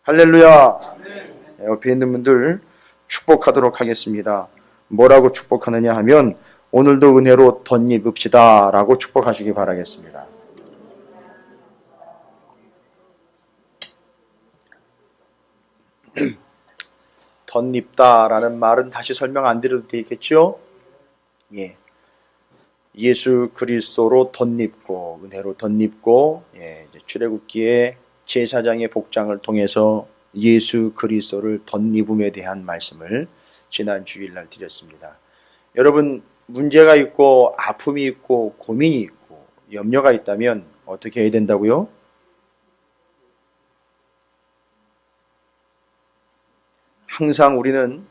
할렐루야. 옆에 있는 분들 축복하도록 하겠습니다. 뭐라고 축복하느냐 하면 오늘도 은혜로 덧입읍시다 라고 축복하시기 바라겠습니다. 덧입다 라는 말은 다시 설명 안 드려도 되겠죠? 예. 예수 그리스도로 덧입고 은혜로 덧입고 출애굽기의 제사장의 복장을 통해서 예수 그리스도를 덧입음에 대한 말씀을 지난 주일날 드렸습니다. 여러분 문제가 있고 아픔이 있고 고민이 있고 염려가 있다면 어떻게 해야 된다고요? 항상 우리는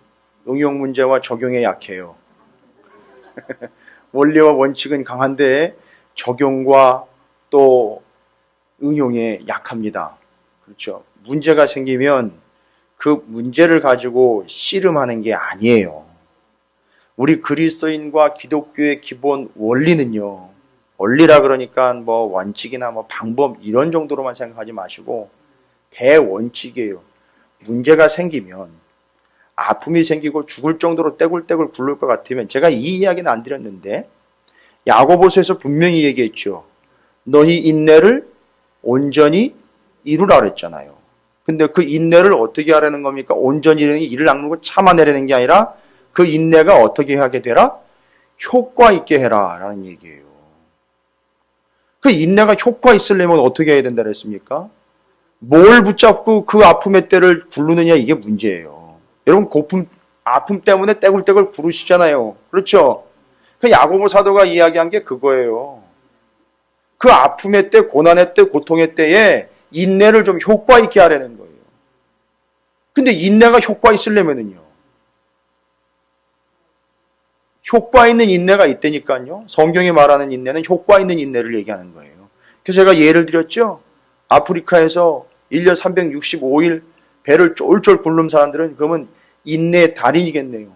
응용 문제와 적용에 약해요. 원리와 원칙은 강한데 적용과 또 응용에 약합니다. 그렇죠. 문제가 생기면 그 문제를 가지고 씨름하는 게 아니에요. 우리 그리스도인과 기독교의 기본 원리는요. 원리라 그러니까 뭐 원칙이나 뭐 방법 이런 정도로만 생각하지 마시고 대원칙이에요. 문제가 생기면 아픔이 생기고 죽을 정도로 떼굴떼굴 굴를 것 같으면 제가 이 이야기는 안 드렸는데 야고보서에서 분명히 얘기했죠. 너희 인내를 온전히 이루라 그랬잖아요. 근데 그 인내를 어떻게 하라는 겁니까? 온전히 이를 악물고 참아내려는 게 아니라 그 인내가 어떻게 하게 되라? 효과 있게 해라 라는 얘기예요. 그 인내가 효과 있으려면 어떻게 해야 된다 그랬습니까? 뭘 붙잡고 그 아픔의 때를 굴르느냐 이게 문제예요. 여러분 아픔 때문에 떼굴떼굴 구르시잖아요. 그렇죠? 그 야고보 사도가 이야기한 게 그거예요. 그 아픔의 때, 고난의 때, 고통의 때에 인내를 좀 효과 있게 하라는 거예요. 근데 인내가 효과 있으려면은요. 효과 있는 인내가 있다니까요. 성경이 말하는 인내는 효과 있는 인내를 얘기하는 거예요. 그래서 제가 예를 드렸죠. 아프리카에서 1년 365일 배를 쫄쫄 굴른 사람들은 그러면 인내의 달인이겠네요.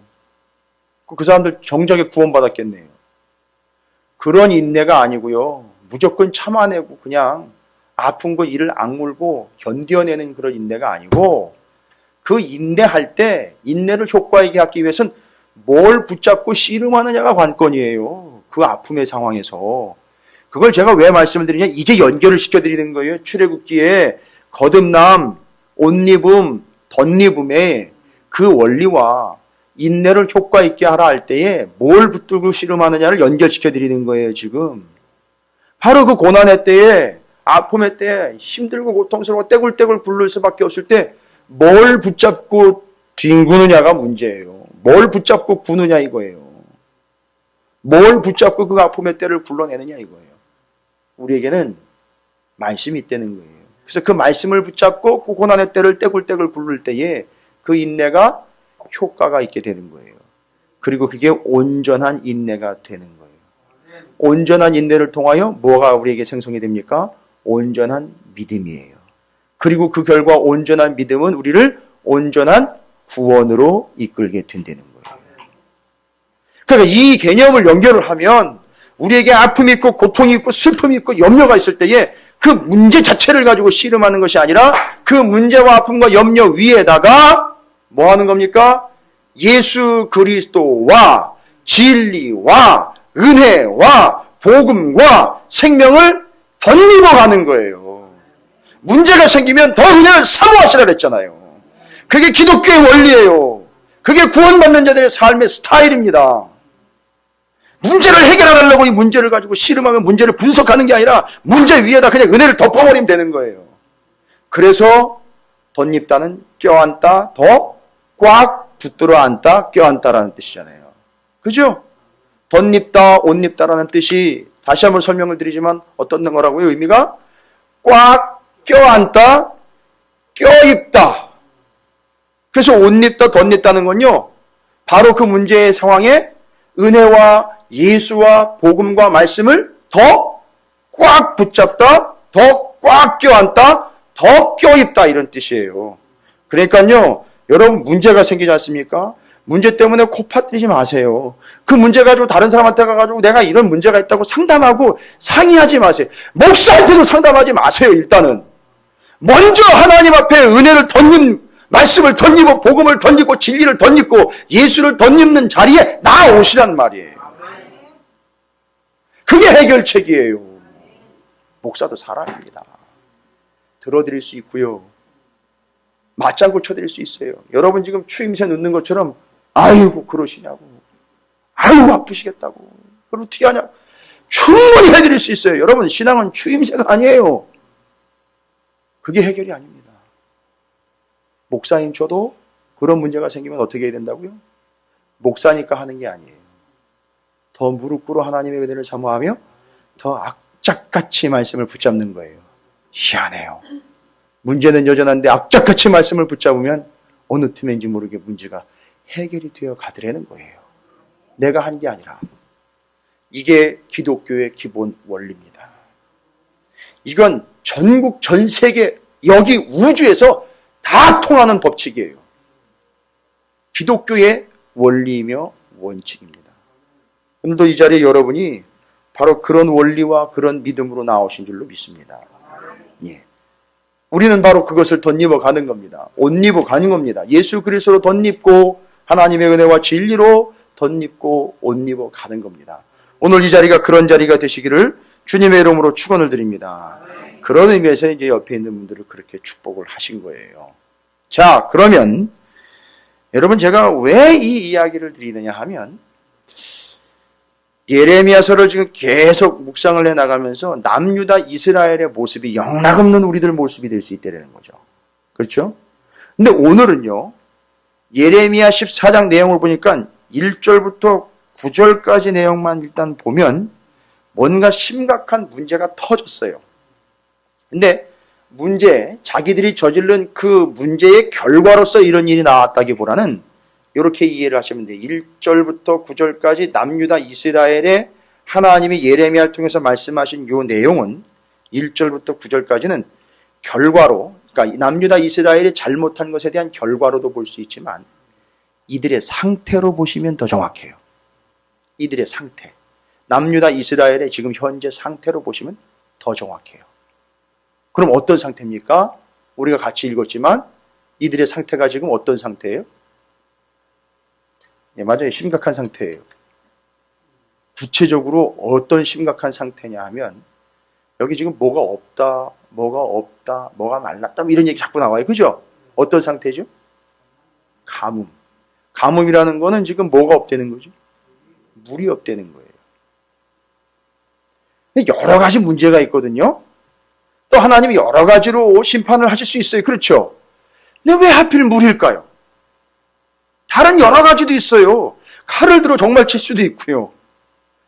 그 사람들 정작에 구원받았겠네요. 그런 인내가 아니고요. 무조건 참아내고 그냥 아픈 거 이를 악물고 견뎌내는 그런 인내가 아니고 그 인내할 때 인내를 효과 있게 하기 위해서는 뭘 붙잡고 씨름하느냐가 관건이에요. 그 아픔의 상황에서. 그걸 제가 왜 말씀을 드리냐? 이제 연결을 시켜드리는 거예요. 출애굽기에 거듭남, 옷입음, 덧입음의 그 원리와 인내를 효과 있게 하라 할 때에 뭘 붙들고 씨름하느냐를 연결시켜 드리는 거예요, 지금. 바로 그 고난의 때에, 아픔의 때에 힘들고 고통스러워 떼굴떼굴 굴를 수밖에 없을 때 뭘 붙잡고 뒹구느냐가 문제예요. 뭘 붙잡고 구느냐 이거예요. 뭘 붙잡고 그 아픔의 때를 굴러내느냐 이거예요. 우리에게는 말씀이 있다는 거예요. 그래서 그 말씀을 붙잡고 그 고난의 때를 떼굴떼굴 굴릴 때에 그 인내가 효과가 있게 되는 거예요. 그리고 그게 온전한 인내가 되는 거예요. 온전한 인내를 통하여 뭐가 우리에게 생성이 됩니까? 온전한 믿음이에요. 그리고 그 결과 온전한 믿음은 우리를 온전한 구원으로 이끌게 된다는 거예요. 그러니까 이 개념을 연결을 하면 우리에게 아픔이 있고 고통이 있고 슬픔이 있고 염려가 있을 때에 그 문제 자체를 가지고 씨름하는 것이 아니라 그 문제와 아픔과 염려 위에다가 뭐 하는 겁니까? 예수 그리스도와 진리와 은혜와 복음과 생명을 덧입어 가는 거예요. 문제가 생기면 더 은혜를 사모하시라 그랬잖아요. 그게 기독교의 원리예요. 그게 구원받는 자들의 삶의 스타일입니다. 문제를 해결하려고 이 문제를 가지고 씨름하면 문제를 분석하는 게 아니라 문제 위에다 그냥 은혜를 덮어버리면 되는 거예요. 그래서 덧입다는 껴안다, 더 꽉 붙들어 안다, 껴안다라는 뜻이잖아요. 그죠? 덧입다, 옷입다라는 뜻이 다시 한번 설명을 드리지만 어떤 거라고요? 의미가 꽉 껴안다, 껴입다. 그래서 옷입다, 덧입다는 건요. 바로 그 문제의 상황에 은혜와 예수와 복음과 말씀을 더 꽉 붙잡다, 더 꽉 껴안다, 더 껴입다 이런 뜻이에요. 그러니까요. 여러분 문제가 생기지 않습니까? 문제 때문에 코 파뜨리지 마세요. 그 문제 가지고 다른 사람한테 가가지고 내가 이런 문제가 있다고 상담하고 상의하지 마세요. 목사한테도 상담하지 마세요. 일단은. 먼저 하나님 앞에 은혜를 말씀을 덧입고 복음을 덧입고 진리를 덧입고 예수를 덧입는 자리에 나오시란 말이에요. 그게 해결책이에요. 목사도 사람입니다. 들어드릴 수 있고요. 맞장구 쳐드릴 수 있어요. 여러분 지금 추임새 넣는 것처럼 아이고 그러시냐고, 아이고 아프시겠다고, 그리고 티하냐, 충분히 해드릴 수 있어요. 여러분 신앙은 추임새가 아니에요. 그게 해결이 아닙니다. 목사인 저도 그런 문제가 생기면 어떻게 해야 된다고요? 목사니까 하는 게 아니에요. 더 무릎 꿇어 하나님의 은혜를 사모하며 더 악착같이 말씀을 붙잡는 거예요. 희한해요. 문제는 여전한데 악착같이 말씀을 붙잡으면 어느 틈인지 모르게 문제가 해결이 되어 가더라는 거예요. 내가 한 게 아니라. 이게 기독교의 기본 원리입니다. 이건 전국 전 세계 여기 우주에서 다 통하는 법칙이에요. 기독교의 원리이며 원칙입니다. 오늘도 이 자리에 여러분이 바로 그런 원리와 그런 믿음으로 나오신 줄로 믿습니다. 예. 우리는 바로 그것을 덧입어 가는 겁니다. 옷 입어 가는 겁니다. 예수 그리스도로 덧입고 하나님의 은혜와 진리로 덧입고 옷 입어 가는 겁니다. 오늘 이 자리가 그런 자리가 되시기를 주님의 이름으로 축원을 드립니다. 그런 의미에서 이제 옆에 있는 분들을 그렇게 축복을 하신 거예요. 자, 그러면 여러분 제가 왜 이 이야기를 드리느냐 하면 예레미야서를 지금 계속 묵상을 해나가면서 남유다 이스라엘의 모습이 영락없는 우리들 모습이 될 수 있다는 거죠. 그렇죠? 근데 오늘은요, 예레미야 14장 내용을 보니까 1절부터 9절까지 내용만 일단 보면 뭔가 심각한 문제가 터졌어요. 근데 자기들이 저지른 그 문제의 결과로서 이런 일이 나왔다기보다는 이렇게 이해를 하시면 돼요. 1절부터 9절까지 남유다 이스라엘의 하나님이 예레미야를 통해서 말씀하신 이 내용은 1절부터 9절까지는 결과로, 그러니까 남유다 이스라엘이 잘못한 것에 대한 결과로도 볼 수 있지만 이들의 상태로 보시면 더 정확해요. 이들의 상태. 남유다 이스라엘의 지금 현재 상태로 보시면 더 정확해요. 그럼 어떤 상태입니까? 우리가 같이 읽었지만 이들의 상태가 지금 어떤 상태예요? 예, 맞아요. 심각한 상태예요. 구체적으로 어떤 심각한 상태냐 하면 여기 지금 뭐가 없다, 뭐가 말랐다 이런 얘기 자꾸 나와요. 그죠? 어떤 상태죠? 가뭄. 가뭄이라는 거는 지금 뭐가 없다는 거죠? 물이 없다는 거예요. 근데 여러 가지 문제가 있거든요. 또 하나님이 여러 가지로 심판을 하실 수 있어요. 그렇죠? 근데 왜 하필 물일까요? 다른 여러 가지도 있어요. 칼을 들어 정말 칠 수도 있고요.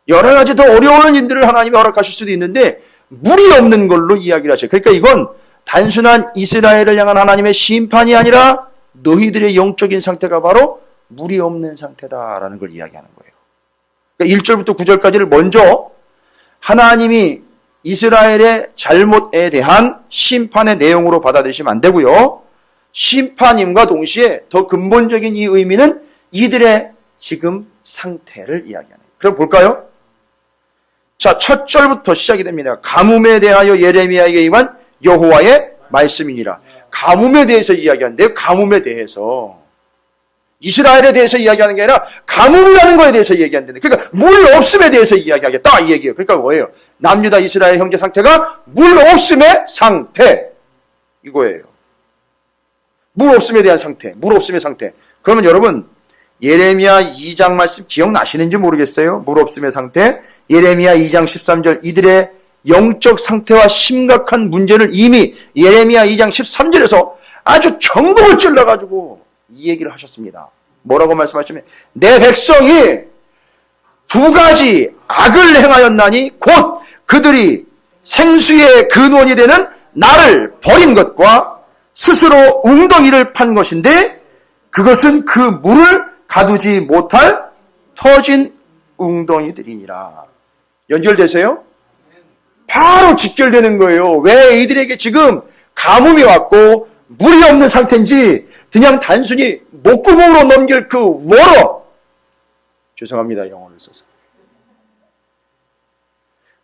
여러 가지 더 어려운 일들을 하나님이 허락하실 수도 있는데 물이 없는 걸로 이야기를 하셔요. 그러니까 이건 단순한 이스라엘을 향한 하나님의 심판이 아니라 너희들의 영적인 상태가 바로 물이 없는 상태다라는 걸 이야기하는 거예요. 그러니까 1절부터 9절까지를 먼저 하나님이 이스라엘의 잘못에 대한 심판의 내용으로 받아들이시면 안 되고요. 심판임과 동시에 더 근본적인 이 의미는 이들의 지금 상태를 이야기하는 거예요. 그럼 볼까요? 자, 첫 절부터 시작이 됩니다. 가뭄에 대하여 예레미야에게 임한 여호와의 말씀이니라. 가뭄에 대해서 이야기하는데요. 가뭄에 대해서. 이스라엘에 대해서 이야기하는 게 아니라 가뭄이라는 거에 대해서 이야기한다는데, 그러니까 물 없음에 대해서 이야기하겠다 이 얘기예요. 그러니까 뭐예요? 남유다 이스라엘 형제 상태가 물 없음의 상태 이거예요. 물 없음에 대한 상태, 물 없음의 상태. 그러면 여러분 예레미야 2장 말씀 기억나시는지 모르겠어요. 물 없음의 상태. 예레미야 2장 13절 이들의 영적 상태와 심각한 문제를 이미 예레미야 2장 13절에서 아주 정복을 찔러가지고 이 얘기를 하셨습니다. 뭐라고 말씀하시면 내 백성이 두 가지 악을 행하였나니 곧 그들이 생수의 근원이 되는 나를 버린 것과 스스로 웅덩이를 판 것인데 그것은 그 물을 가두지 못할 터진 웅덩이들이니라. 연결되세요? 바로 직결되는 거예요. 왜 이들에게 지금 가뭄이 왔고 물이 없는 상태인지 그냥 단순히 목구멍으로 넘길 그 워러, 죄송합니다 영어를 써서,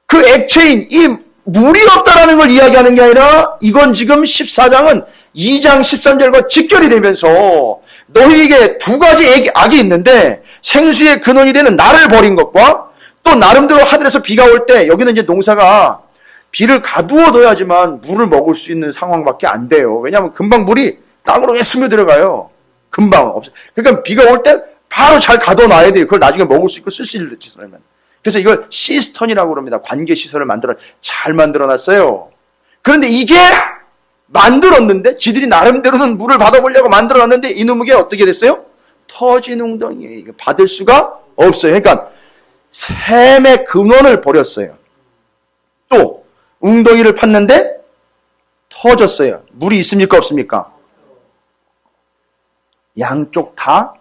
그 액체인 이 물이 없다라는 걸 이야기하는 게 아니라 이건 지금 14장은 2장 13절과 직결이 되면서 너희에게 두 가지 악이 있는데 생수의 근원이 되는 나를 버린 것과 또 나름대로 하늘에서 비가 올 때 여기는 이제 농사가 비를 가두어 둬야지만 물을 먹을 수 있는 상황밖에 안 돼요. 왜냐하면 금방 물이 땅으로 그냥 스며들어가요. 금방 없어. 그러니까 비가 올 때 바로 잘 가둬 놔야 돼요. 그걸 나중에 먹을 수 있고 쓸 수 있는 시설이면. 그래서 이걸 시스턴이라고 그럽니다. 관계 시설을 잘 만들어 놨어요. 그런데 이게 만들었는데 지들이 나름대로는 물을 받아보려고 만들어 놨는데 이놈에게 어떻게 됐어요? 터진 웅덩이에요. 이거 받을 수가 없어요. 그러니까 샘의 근원을 버렸어요. 또 웅덩이를 팠는데 터졌어요. 물이 있습니까? 없습니까? 양쪽 다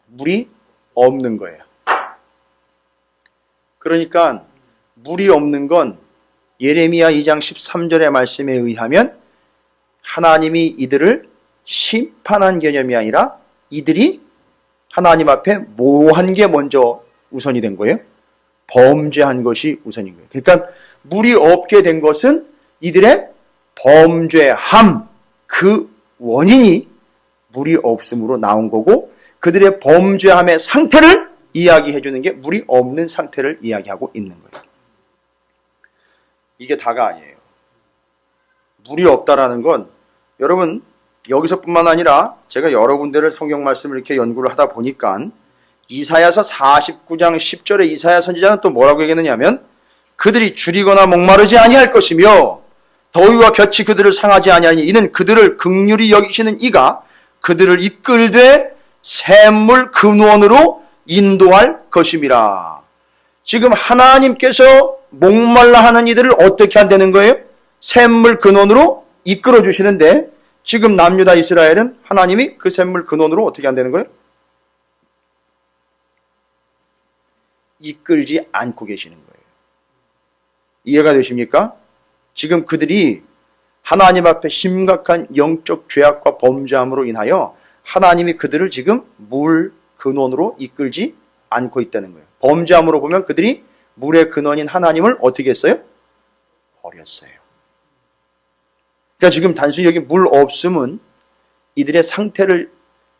물이 없는 거예요. 그러니까 물이 없는 건 예레미야 2장 13절의 말씀에 의하면 하나님이 이들을 심판한 개념이 아니라 이들이 하나님 앞에 뭐 한 게 먼저 우선이 된 거예요? 범죄한 것이 우선인 거예요. 그러니까 물이 없게 된 것은 이들의 범죄함, 그 원인이 물이 없음으로 나온 거고 그들의 범죄함의 상태를 이야기해 주는 게 물이 없는 상태를 이야기하고 있는 거예요. 이게 다가 아니에요. 물이 없다라는 건 여러분 여기서뿐만 아니라 제가 여러 군데를 성경 말씀을 이렇게 연구를 하다 보니까 이사야서 49장 10절에 이사야 선지자는 또 뭐라고 얘기했느냐면 그들이 줄이거나 목마르지 아니할 것이며 더위와 볕이 그들을 상하지 아니하니 이는 그들을 긍휼히 여기시는 이가 그들을 이끌되 샘물 근원으로 인도할 것임이라. 지금 하나님께서 목말라 하는 이들을 어떻게 한다는 거예요? 샘물 근원으로 이끌어 주시는데 지금 남유다 이스라엘은 하나님이 그 샘물 근원으로 어떻게 한다는 거예요? 이끌지 않고 계시는 거예요. 이해가 되십니까? 지금 그들이 하나님 앞에 심각한 영적 죄악과 범죄함으로 인하여 하나님이 그들을 지금 물 근원으로 이끌지 않고 있다는 거예요. 범죄함으로 보면 그들이 물의 근원인 하나님을 어떻게 했어요? 버렸어요. 그러니까 지금 단순히 여기 물 없음은 이들의 상태를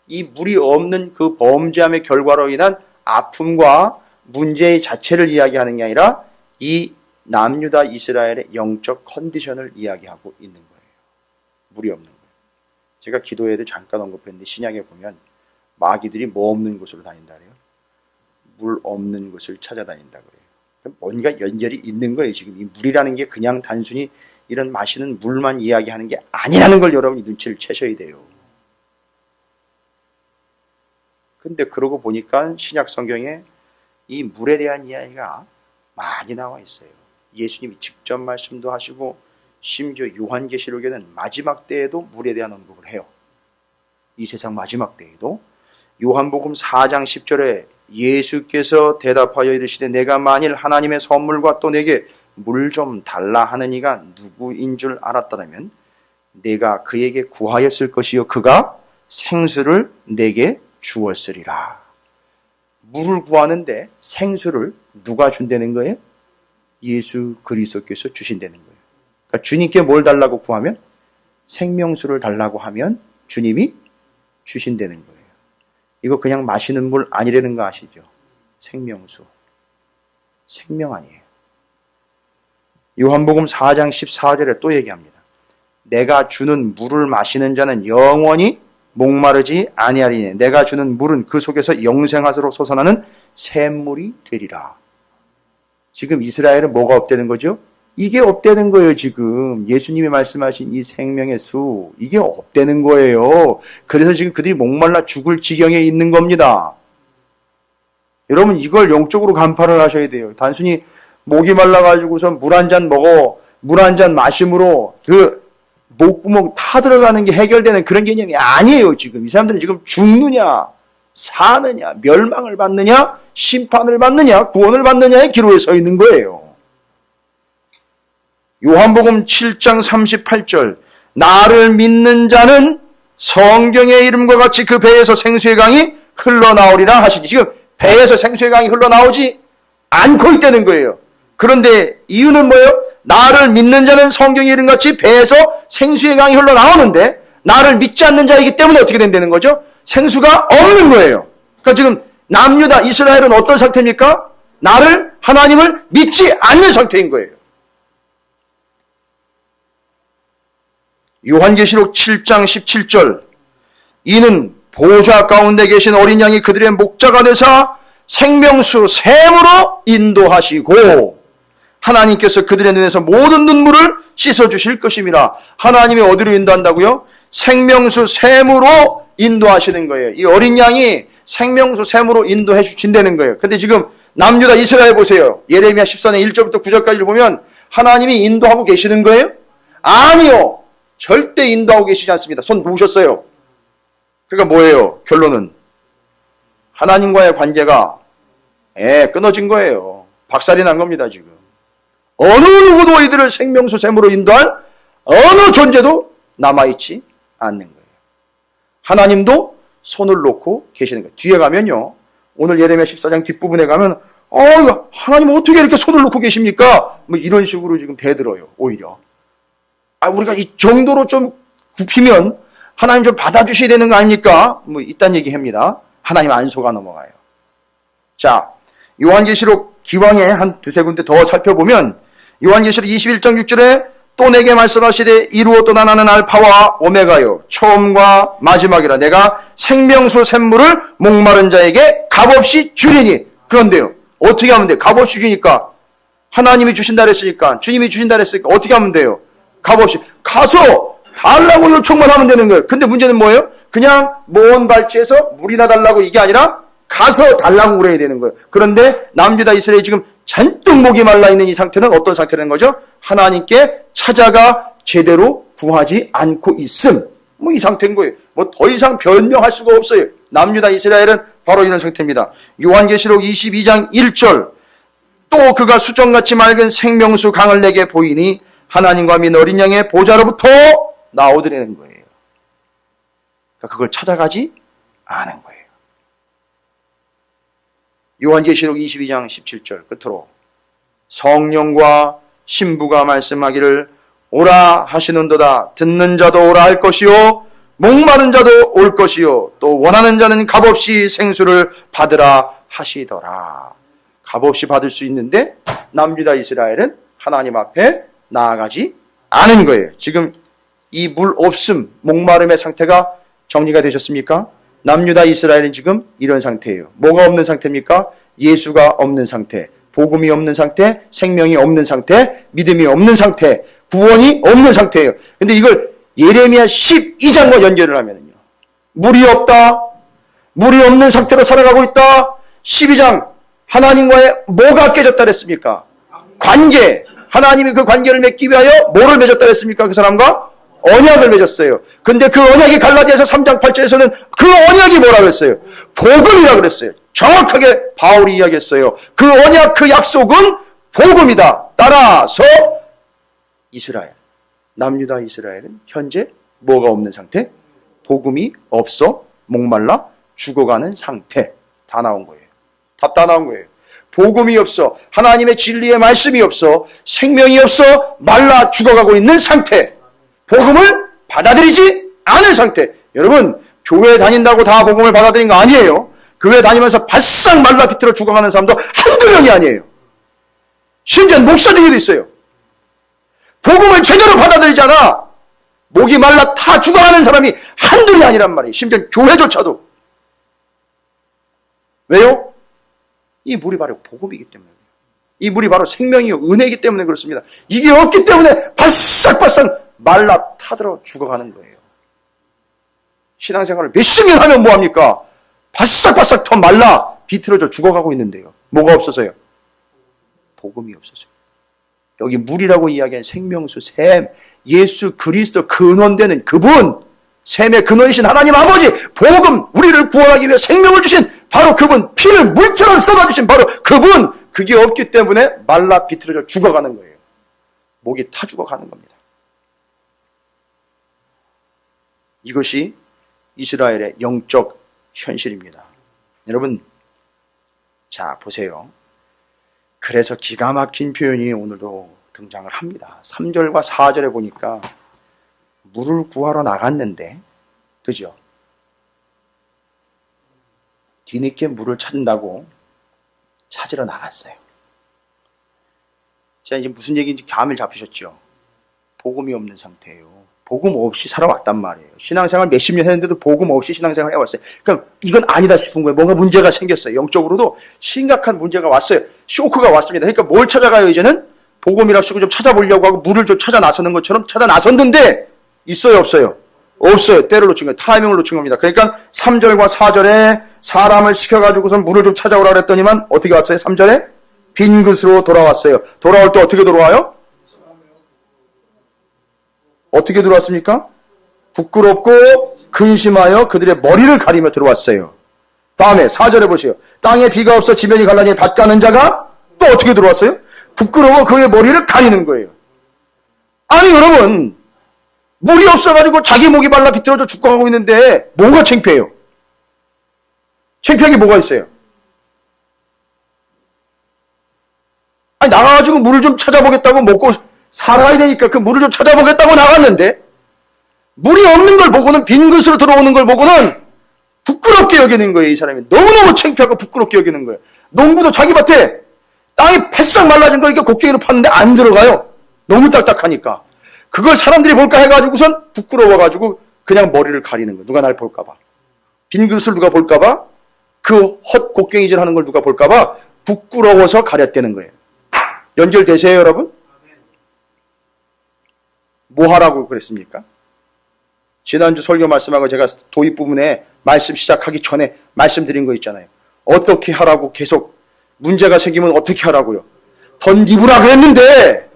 이 물이 없는 그 범죄함의 결과로 인한 아픔과 문제 자체를 이야기하는 게 아니라 이 남유다 이스라엘의 영적 컨디션을 이야기하고 있는 거예요. 물이 없는 거예요. 제가 기도회에도 잠깐 언급했는데 신약에 보면 마귀들이 뭐 없는 곳으로 다닌다 그래요? 물 없는 곳을 찾아다닌다 그래요. 뭔가 연결이 있는 거예요. 지금 이 물이라는 게 그냥 단순히 이런 마시는 물만 이야기하는 게 아니라는 걸 여러분이 눈치를 채셔야 돼요. 근데 그러고 보니까 신약 성경에 이 물에 대한 이야기가 많이 나와 있어요. 예수님이 직접 말씀도 하시고 심지어 요한계시록에는 마지막 때에도 물에 대한 언급을 해요. 이 세상 마지막 때에도 요한복음 4장 10절에 예수께서 대답하여 이르시되 내가 만일 하나님의 선물과 또 내게 물 좀 달라 하는 이가 누구인 줄 알았더라면 내가 그에게 구하였을 것이요 그가 생수를 내게 주었으리라. 물을 구하는데 생수를 누가 준다는 거예요? 예수 그리스도께서 주신다는 거예요. 그러니까 주님께 뭘 달라고 구하면 생명수를 달라고 하면 주님이 주신다는 거예요. 이거 그냥 마시는 물 아니라는 거 아시죠? 생명수. 생명 아니에요. 요한복음 4장 14절에 또 얘기합니다. 내가 주는 물을 마시는 자는 영원히 목마르지 아니하리니 내가 주는 물은 그 속에서 영생하도로 솟아나는 샘물이 되리라. 지금 이스라엘은 뭐가 없다는 거죠? 이게 없다는 거예요. 지금 예수님이 말씀하신 이 생명의 수 이게 없다는 거예요. 그래서 지금 그들이 목말라 죽을 지경에 있는 겁니다. 여러분 이걸 영적으로 간파를 하셔야 돼요. 단순히 목이 말라가지고선 물 한 잔 먹어 물 한 잔 마심으로 그 목구멍 타들어가는 게 해결되는 그런 개념이 아니에요. 지금 이 사람들은 지금 죽느냐 사느냐 멸망을 받느냐 심판을 받느냐 구원을 받느냐의 기로에 서 있는 거예요. 요한복음 7장 38절 나를 믿는 자는 성경의 이름과 같이 그 배에서 생수의 강이 흘러나오리라 하시니 지금 배에서 생수의 강이 흘러나오지 않고 있다는 거예요. 그런데 이유는 뭐예요? 나를 믿는 자는 성경에 이른같이 배에서 생수의 강이 흘러나오는데 나를 믿지 않는 자이기 때문에 어떻게 된다는 거죠? 생수가 없는 거예요. 그러니까 지금 남유다 이스라엘은 어떤 상태입니까? 나를 하나님을 믿지 않는 상태인 거예요. 요한계시록 7장 17절 이는 보좌 가운데 계신 어린 양이 그들의 목자가 되사 생명수 샘으로 인도하시고 하나님께서 그들의 눈에서 모든 눈물을 씻어주실 것입니다. 하나님이 어디로 인도한다고요? 생명수 샘으로 인도하시는 거예요. 이 어린 양이 생명수 샘으로 인도해 주신다는 거예요. 근데 지금 남유다 이스라엘 보세요. 예레미야 14장 1절부터 9절까지를 보면 하나님이 인도하고 계시는 거예요? 아니요. 절대 인도하고 계시지 않습니다. 손 놓으셨어요. 그러니까 뭐예요? 결론은 하나님과의 관계가 끊어진 거예요. 박살이 난 겁니다. 지금 어느 누구도 이들을 생명수 샘으로 인도할 어느 존재도 남아있지 않는 거예요. 하나님도 손을 놓고 계시는 거예요. 뒤에 가면요, 오늘 예레미야 14장 뒷부분에 가면 하나님 어떻게 이렇게 손을 놓고 계십니까? 뭐 이런 식으로 지금 대들어요. 오히려 우리가 이 정도로 좀 굽히면 하나님 좀 받아주셔야 되는 거 아닙니까? 뭐 이딴 얘기 합니다. 하나님 안 속아 넘어가요. 자, 요한계시록 기왕에 한 두세 군데 더 살펴보면 요한계시록 21장 6절에 또 내게 말씀하시되 이루었도다 나는 알파와 오메가요 처음과 마지막이라 내가 생명수 샘물을 목마른 자에게 값없이 주리니. 그런데요, 어떻게 하면 돼요? 값없이 주니까 하나님이 주신다 그랬으니까, 주님이 주신다 그랬으니까 어떻게 하면 돼요? 값없이 가서 달라고 요청만 하면 되는 거예요. 근데 문제는 뭐예요? 그냥 먼 발치에서 물이나 달라고 이게 아니라 가서 달라고 그래야 되는 거예요. 그런데 남유다 이스라엘이 지금 잔뜩 목이 말라 있는 이 상태는 어떤 상태라는 거죠? 하나님께 찾아가 제대로 구하지 않고 있음. 뭐 이 상태인 거예요. 뭐 더 이상 변명할 수가 없어요. 남유다 이스라엘은 바로 이런 상태입니다. 요한계시록 22장 1절 또 그가 수정같이 맑은 생명수 강을 내게 보이니 하나님과 민 어린 양의 보좌로부터 나오더라는 거예요. 그러니까 그걸 찾아가지 않은 거예요. 요한계시록 22장 17절 끝으로 성령과 신부가 말씀하기를 오라 하시는도다. 듣는 자도 오라 할 것이요 목마른 자도 올 것이요 또 원하는 자는 값없이 생수를 받으라 하시더라. 값없이 받을 수 있는데 남유다 이스라엘은 하나님 앞에 나아가지 않은 거예요. 지금 이 물 없음, 목마름의 상태가 정리가 되셨습니까? 남유다 이스라엘은 지금 이런 상태예요. 뭐가 없는 상태입니까? 예수가 없는 상태, 복음이 없는 상태, 생명이 없는 상태, 믿음이 없는 상태, 구원이 없는 상태예요. 근데 이걸 예레미야 12장과 연결을 하면요, 물이 없다, 물이 없는 상태로 살아가고 있다. 12장 하나님과의 뭐가 깨졌다 그랬습니까? 관계. 하나님이 그 관계를 맺기 위하여 뭐를 맺었다 그랬습니까? 그 사람과 언약을 맺었어요. 근데 그 언약이 갈라디아서 3장 8절에서는 그 언약이 뭐라 그랬어요? 복음이라 그랬어요. 정확하게 바울이 이야기했어요. 그 언약, 그 약속은 복음이다. 따라서 이스라엘, 남유다 이스라엘은 현재 뭐가 없는 상태? 복음이 없어 목말라 죽어가는 상태. 다 나온 거예요. 답 다 나온 거예요. 복음이 없어, 하나님의 진리의 말씀이 없어, 생명이 없어 말라 죽어가고 있는 상태. 복음을 받아들이지 않은 상태. 여러분, 교회 다닌다고 다 복음을 받아들인 거 아니에요. 교회 다니면서 바싹 말라 비틀어 죽어가는 사람도 한두 명이 아니에요. 심지어 목사 중에도 있어요. 복음을 제대로 받아들이잖아. 목이 말라 타 죽어가는 사람이 한둘이 아니란 말이에요. 심지어 교회조차도. 왜요? 이 물이 바로 복음이기 때문에, 이 물이 바로 생명이요 은혜이기 때문에 그렇습니다. 이게 없기 때문에 바싹바싹 말라 타들어 죽어가는 거예요. 신앙생활을 몇십 년 하면 뭐합니까? 바싹바싹 더 말라 비틀어져 죽어가고 있는데요. 뭐가 없어서요? 복음이 없어서요. 여기 물이라고 이야기한 생명수, 샘, 예수 그리스도 근원되는 그분, 샘의 근원이신 하나님 아버지, 복음, 우리를 구원하기 위해 생명을 주신 바로 그분, 피를 물처럼 쏟아주신 바로 그분, 그게 없기 때문에 말라 비틀어져 죽어가는 거예요. 목이 타 죽어가는 겁니다. 이것이 이스라엘의 영적 현실입니다. 여러분, 자 보세요. 그래서 기가 막힌 표현이 오늘도 등장을 합니다. 3절과 4절에 보니까 물을 구하러 나갔는데, 그죠? 뒤늦게 물을 찾는다고 찾으러 나갔어요. 자, 이제 무슨 얘기인지 감을 잡으셨죠? 복음이 없는 상태예요. 복음 없이 살아왔단 말이에요. 신앙생활 몇십 년 했는데도 복음 없이 신앙생활 해왔어요. 그러니까 이건 아니다 싶은 거예요. 뭔가 문제가 생겼어요. 영적으로도 심각한 문제가 왔어요. 쇼크가 왔습니다. 그러니까 뭘 찾아가요, 이제는? 복음이랍시고 좀 찾아보려고 하고 물을 좀 찾아 나서는 것처럼 찾아 나섰는데, 있어요, 없어요? 없어요. 때를 놓친 거예요. 타이밍을 놓친 겁니다. 그러니까 3절과 4절에 사람을 시켜가지고서 물을 좀 찾아오라 그랬더니만 어떻게 왔어요? 3절에 빈 그릇으로 돌아왔어요. 돌아올 때 어떻게 돌아와요? 어떻게 들어왔습니까? 부끄럽고 근심하여 그들의 머리를 가리며 들어왔어요. 다음에 4절에 보세요. 땅에 비가 없어 지면이 갈라니 밭 가는 자가 또 어떻게 들어왔어요? 부끄러워 그의 머리를 가리는 거예요. 아니 여러분, 물이 없어가지고 자기 목이 말라 비틀어져 죽어가고 있는데 뭐가 창피해요? 창피한 게 뭐가 있어요? 아니 나가가지고 물을 좀 찾아보겠다고, 먹고 살아야 되니까 그 물을 좀 찾아보겠다고 나갔는데 물이 없는 걸 보고는, 빈 그릇으로 들어오는 걸 보고는 부끄럽게 여기는 거예요. 이 사람이 너무너무 창피하고 부끄럽게 여기는 거예요. 농부도 자기 밭에 땅이 패싹 말라진 거니까 곡괭이로 팠는데 안 들어가요. 너무 딱딱하니까. 그걸 사람들이 볼까 해가지고선 부끄러워가지고 그냥 머리를 가리는 거예요. 누가 날 볼까봐. 빈 그릇을 누가 볼까봐, 그 헛 곡괭이질 하는 걸 누가 볼까봐 부끄러워서 가렸다는 거예요. 연결되세요, 여러분? 뭐 하라고 그랬습니까? 지난주 설교 말씀하고 제가 도입 부분에 말씀 시작하기 전에 말씀드린 거 있잖아요. 어떻게 하라고, 계속 문제가 생기면 어떻게 하라고요? 던지부라 그랬는데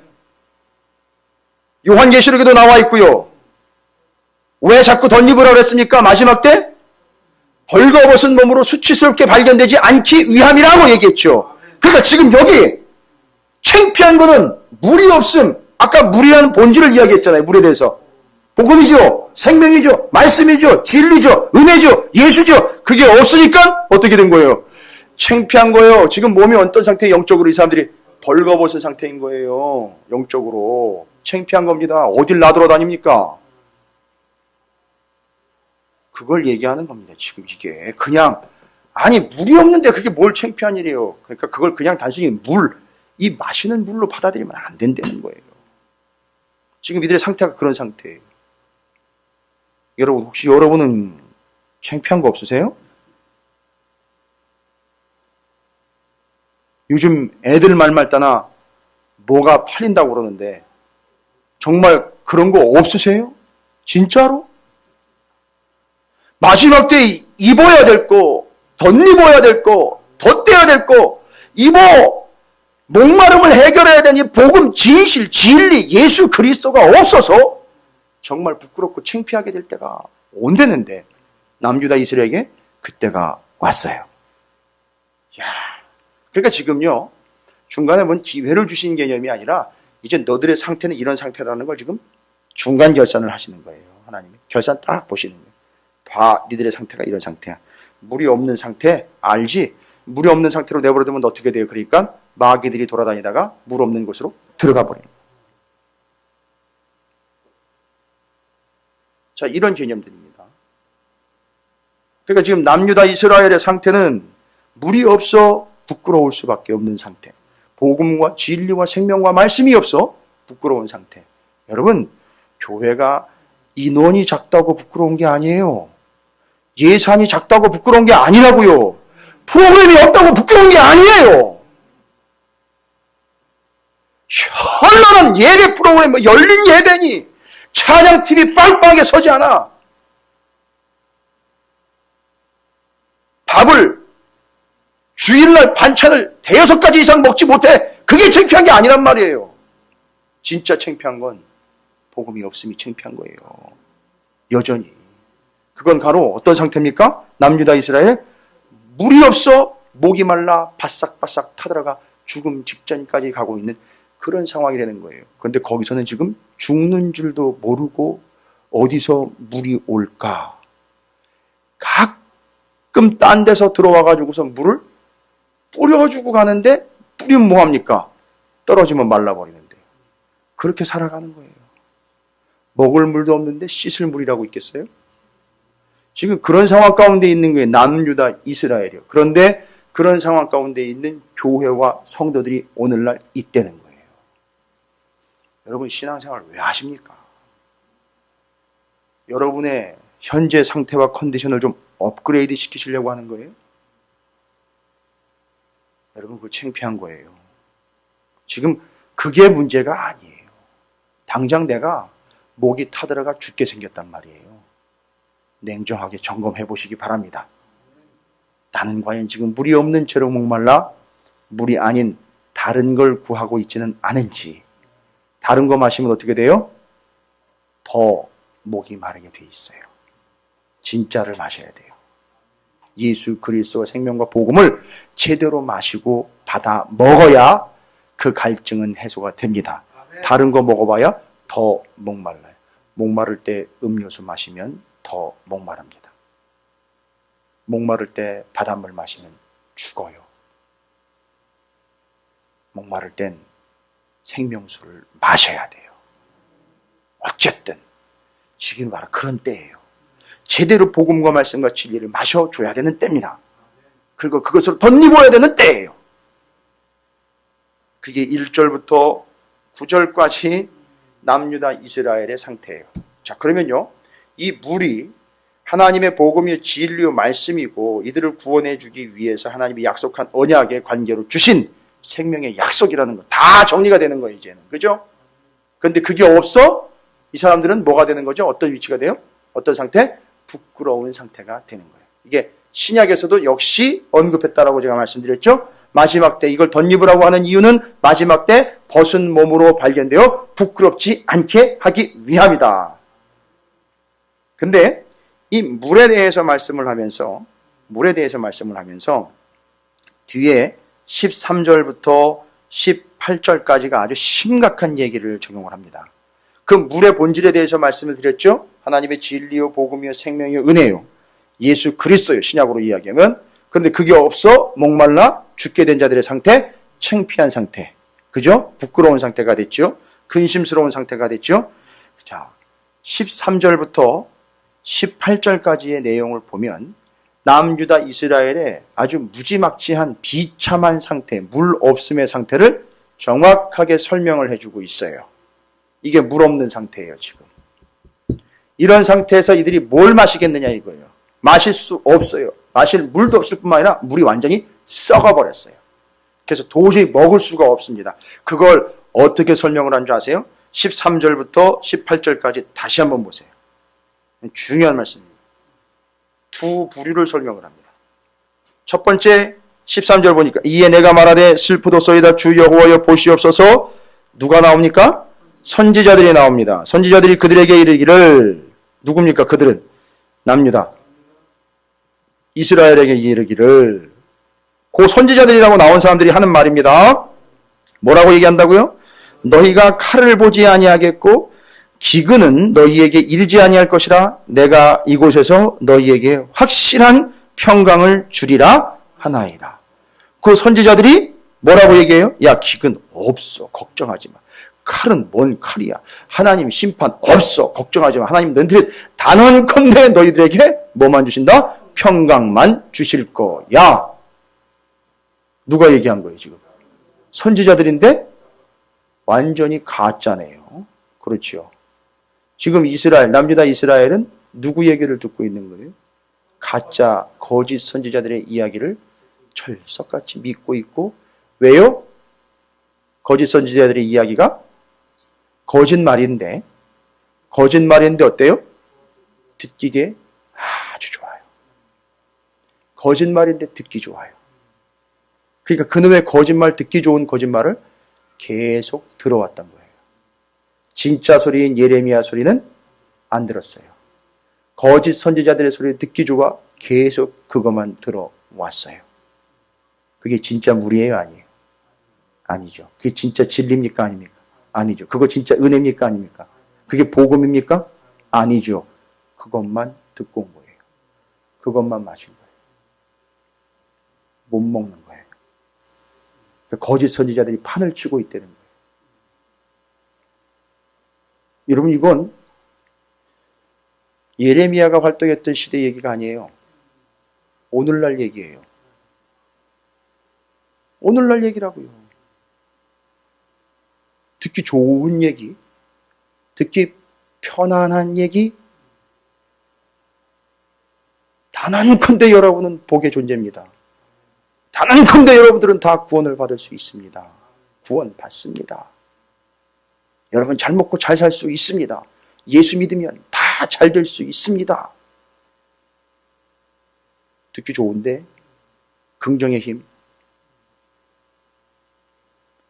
요한계시록에도 나와 있고요. 왜 자꾸 던지부라 그랬습니까? 마지막 때 벌거벗은 몸으로 수치스럽게 발견되지 않기 위함이라고 얘기했죠. 그러니까 지금 여기 창피한 거는 물이 없음. 아까 물이라는 본질을 이야기했잖아요. 물에 대해서. 복음이죠. 생명이죠. 말씀이죠. 진리죠. 은혜죠. 예수죠. 그게 없으니까 어떻게 된 거예요? 창피한 거예요. 지금 몸이 어떤 상태에 영적으로 이 사람들이 벌거벗은 상태인 거예요. 영적으로. 창피한 겁니다. 어딜 나돌아다닙니까? 그걸 얘기하는 겁니다. 지금 이게. 그냥, 아니 물이 없는데 그게 뭘 창피한 일이에요. 그러니까 그걸 그냥 단순히 물, 이 마시는 물로 받아들이면 안 된다는 거예요. 지금 이들의 상태가 그런 상태예요. 여러분, 혹시 여러분은 창피한 거 없으세요? 요즘 애들 말말 따나 뭐가 팔린다고 그러는데 정말 그런 거 없으세요? 진짜로? 마지막 때 입어야 될 거, 덧입어야 될 거, 덧대야 될 거, 목마름을 해결해야 되니 복음, 진실, 진리, 예수 그리스도가 없어서 정말 부끄럽고 창피하게 될 때가 온대는데 남유다 이스라엘에게 그때가 왔어요. 야, 그러니까 지금요, 중간에 뭔 기회를 주신 개념이 아니라 이제 너들의 상태는 이런 상태라는 걸 지금 중간 결산을 하시는 거예요. 하나님이 결산 딱 보시는 거예요. 봐, 니들의 상태가 이런 상태야. 물이 없는 상태 알지? 물이 없는 상태로 내버려두면 어떻게 돼요? 그러니까 마귀들이 돌아다니다가 물 없는 곳으로 들어가 버리는 거예요. 자, 이런 개념들입니다. 그러니까 지금 남유다 이스라엘의 상태는 물이 없어 부끄러울 수밖에 없는 상태. 복음과 진리와 생명과 말씀이 없어 부끄러운 상태. 여러분, 교회가 인원이 작다고 부끄러운 게 아니에요. 예산이 작다고 부끄러운 게 아니라고요. 프로그램이 없다고 부끄러운 게 아니에요. 현란한 예배 프로그램, 열린 예배니 찬양팀이 빵빵하게 서지 않아. 밥을 주일날 반찬을 5가지 이상 먹지 못해. 그게 창피한 게 아니란 말이에요. 진짜 창피한 건 복음이 없음이 창피한 거예요. 여전히. 그건 바로 어떤 상태입니까? 남유다 이스라엘 물이 없어 목이 말라 바싹바싹 타들어가 죽음 직전까지 가고 있는 그런 상황이 되는 거예요. 그런데 거기서는 지금 죽는 줄도 모르고 어디서 물이 올까? 가끔 딴 데서 들어와가지고서 물을 뿌려주고 가는데 뿌리면 뭐합니까? 떨어지면 말라버리는데. 그렇게 살아가는 거예요. 먹을 물도 없는데 씻을 물이라고 있겠어요? 지금 그런 상황 가운데 있는 거예요. 남유다 이스라엘이요. 그런데 그런 상황 가운데 있는 교회와 성도들이 오늘날 있다는 거예요. 여러분 신앙생활 왜 하십니까? 여러분의 현재 상태와 컨디션을 좀 업그레이드 시키시려고 하는 거예요? 여러분 그거 창피한 거예요. 지금 그게 문제가 아니에요. 당장 내가 목이 타들어가 죽게 생겼단 말이에요. 냉정하게 점검해 보시기 바랍니다. 나는 과연 지금 물이 없는 채로 목말라 물이 아닌 다른 걸 구하고 있지는 않은지, 다른 거 마시면 어떻게 돼요? 더 목이 마르게 돼 있어요. 진짜를 마셔야 돼요. 예수 그리스도의 생명과 복음을 제대로 마시고 받아 먹어야 그 갈증은 해소가 됩니다. 다른 거 먹어봐야 더 목말라요. 목마를 때 음료수 마시면 더 목마릅니다. 목마를 때 바닷물 마시면 죽어요. 목마를 땐 생명수를 마셔야 돼요. 어쨌든 지금 바로 그런 때예요. 제대로 복음과 말씀과 진리를 마셔줘야 되는 때입니다. 그리고 그것을 덧입어야 되는 때예요. 그게 1절부터 9절까지 남유다 이스라엘의 상태예요. 자, 그러면요, 이 물이 하나님의 복음이 진리요 말씀이고 이들을 구원해 주기 위해서 하나님이 약속한 언약의 관계로 주신 생명의 약속이라는 거 다 정리가 되는 거예요, 이제는. 그죠? 그런데 그게 없어? 이 사람들은 뭐가 되는 거죠? 어떤 위치가 돼요? 어떤 상태? 부끄러운 상태가 되는 거예요. 이게 신약에서도 역시 언급했다라고 제가 말씀드렸죠? 마지막 때 이걸 덧입으라고 하는 이유는 마지막 때 벗은 몸으로 발견되어 부끄럽지 않게 하기 위함이다. 근데 이 물에 대해서 말씀을 하면서 뒤에 13절부터 18절까지가 아주 심각한 얘기를 적용을 합니다. 그 물의 본질에 대해서 말씀을 드렸죠. 하나님의 진리요 복음이요 생명이요 은혜요 예수 그리스도요, 신약으로 이야기하면. 그런데 그게 없어 목말라 죽게 된 자들의 상태, 창피한 상태, 그죠? 부끄러운 상태가 됐죠. 근심스러운 상태가 됐죠. 자, 13절부터 18절까지의 내용을 보면 남유다 이스라엘의 아주 무지막지한 비참한 상태, 물 없음의 상태를 정확하게 설명을 해주고 있어요. 이게 물 없는 상태예요, 지금. 이런 상태에서 이들이 뭘 마시겠느냐 이거예요. 마실 수 없어요. 마실 물도 없을 뿐만 아니라 물이 완전히 썩어버렸어요. 그래서 도저히 먹을 수가 없습니다. 그걸 어떻게 설명을 한 줄 아세요? 13절부터 18절까지 다시 한번 보세요. 중요한 말씀입니다. 두 부류를 설명을 합니다. 첫 번째 13절 보니까 이에 내가 말하되 슬프도소이다 주 여호와여 보시옵소서. 누가 나옵니까? 선지자들이 나옵니다. 선지자들이 그들에게 이르기를, 누굽니까? 그들은 남유다 이스라엘에게 이르기를, 그 선지자들이라고 나온 사람들이 하는 말입니다. 뭐라고 얘기한다고요? 너희가 칼을 보지 아니하겠고 기근은 너희에게 이르지 아니할 것이라 내가 이곳에서 너희에게 확실한 평강을 주리라 하나이다. 그 선지자들이 뭐라고 얘기해요? 야, 기근 없어, 걱정하지 마. 칼은 뭔 칼이야. 하나님 심판 없어, 걱정하지 마. 하나님 너희들 단언컨대 너희들에게 뭐만 주신다? 평강만 주실 거야. 누가 얘기한 거예요 지금? 선지자들인데 완전히 가짜네요. 그렇죠. 지금 이스라엘, 남유다 이스라엘은 누구 얘기를 듣고 있는 거예요? 가짜 거짓 선지자들의 이야기를 철석같이 믿고 있고, 왜요? 거짓 선지자들의 이야기가 거짓말인데 어때요? 듣기에 아주 좋아요. 거짓말인데 듣기 좋아요. 그러니까 그놈의 거짓말, 듣기 좋은 거짓말을 계속 들어왔던 거예요. 진짜 소리인 예레미야 소리는 안 들었어요. 거짓 선지자들의 소리를 듣기 좋아 계속 그것만 들어왔어요. 그게 진짜 물이에요, 아니에요? 아니죠. 그게 진짜 진리입니까, 아닙니까? 아니죠. 그거 진짜 은혜입니까, 아닙니까? 그게 복음입니까? 아니죠. 그것만 듣고 온 거예요. 그것만 마신 거예요. 못 먹는 거예요. 거짓 선지자들이 판을 치고 있다는 거예요. 여러분, 이건 예레미야가 활동했던 시대 얘기가 아니에요. 오늘날 얘기예요. 오늘날 얘기라고요. 듣기 좋은 얘기, 듣기 편안한 얘기, 단언컨대 여러분은 복의 존재입니다. 단언컨대 여러분들은 다 구원을 받을 수 있습니다. 구원 받습니다. 여러분 잘 먹고 잘 살 수 있습니다. 예수 믿으면 다 잘 될 수 있습니다. 듣기 좋은데 긍정의 힘,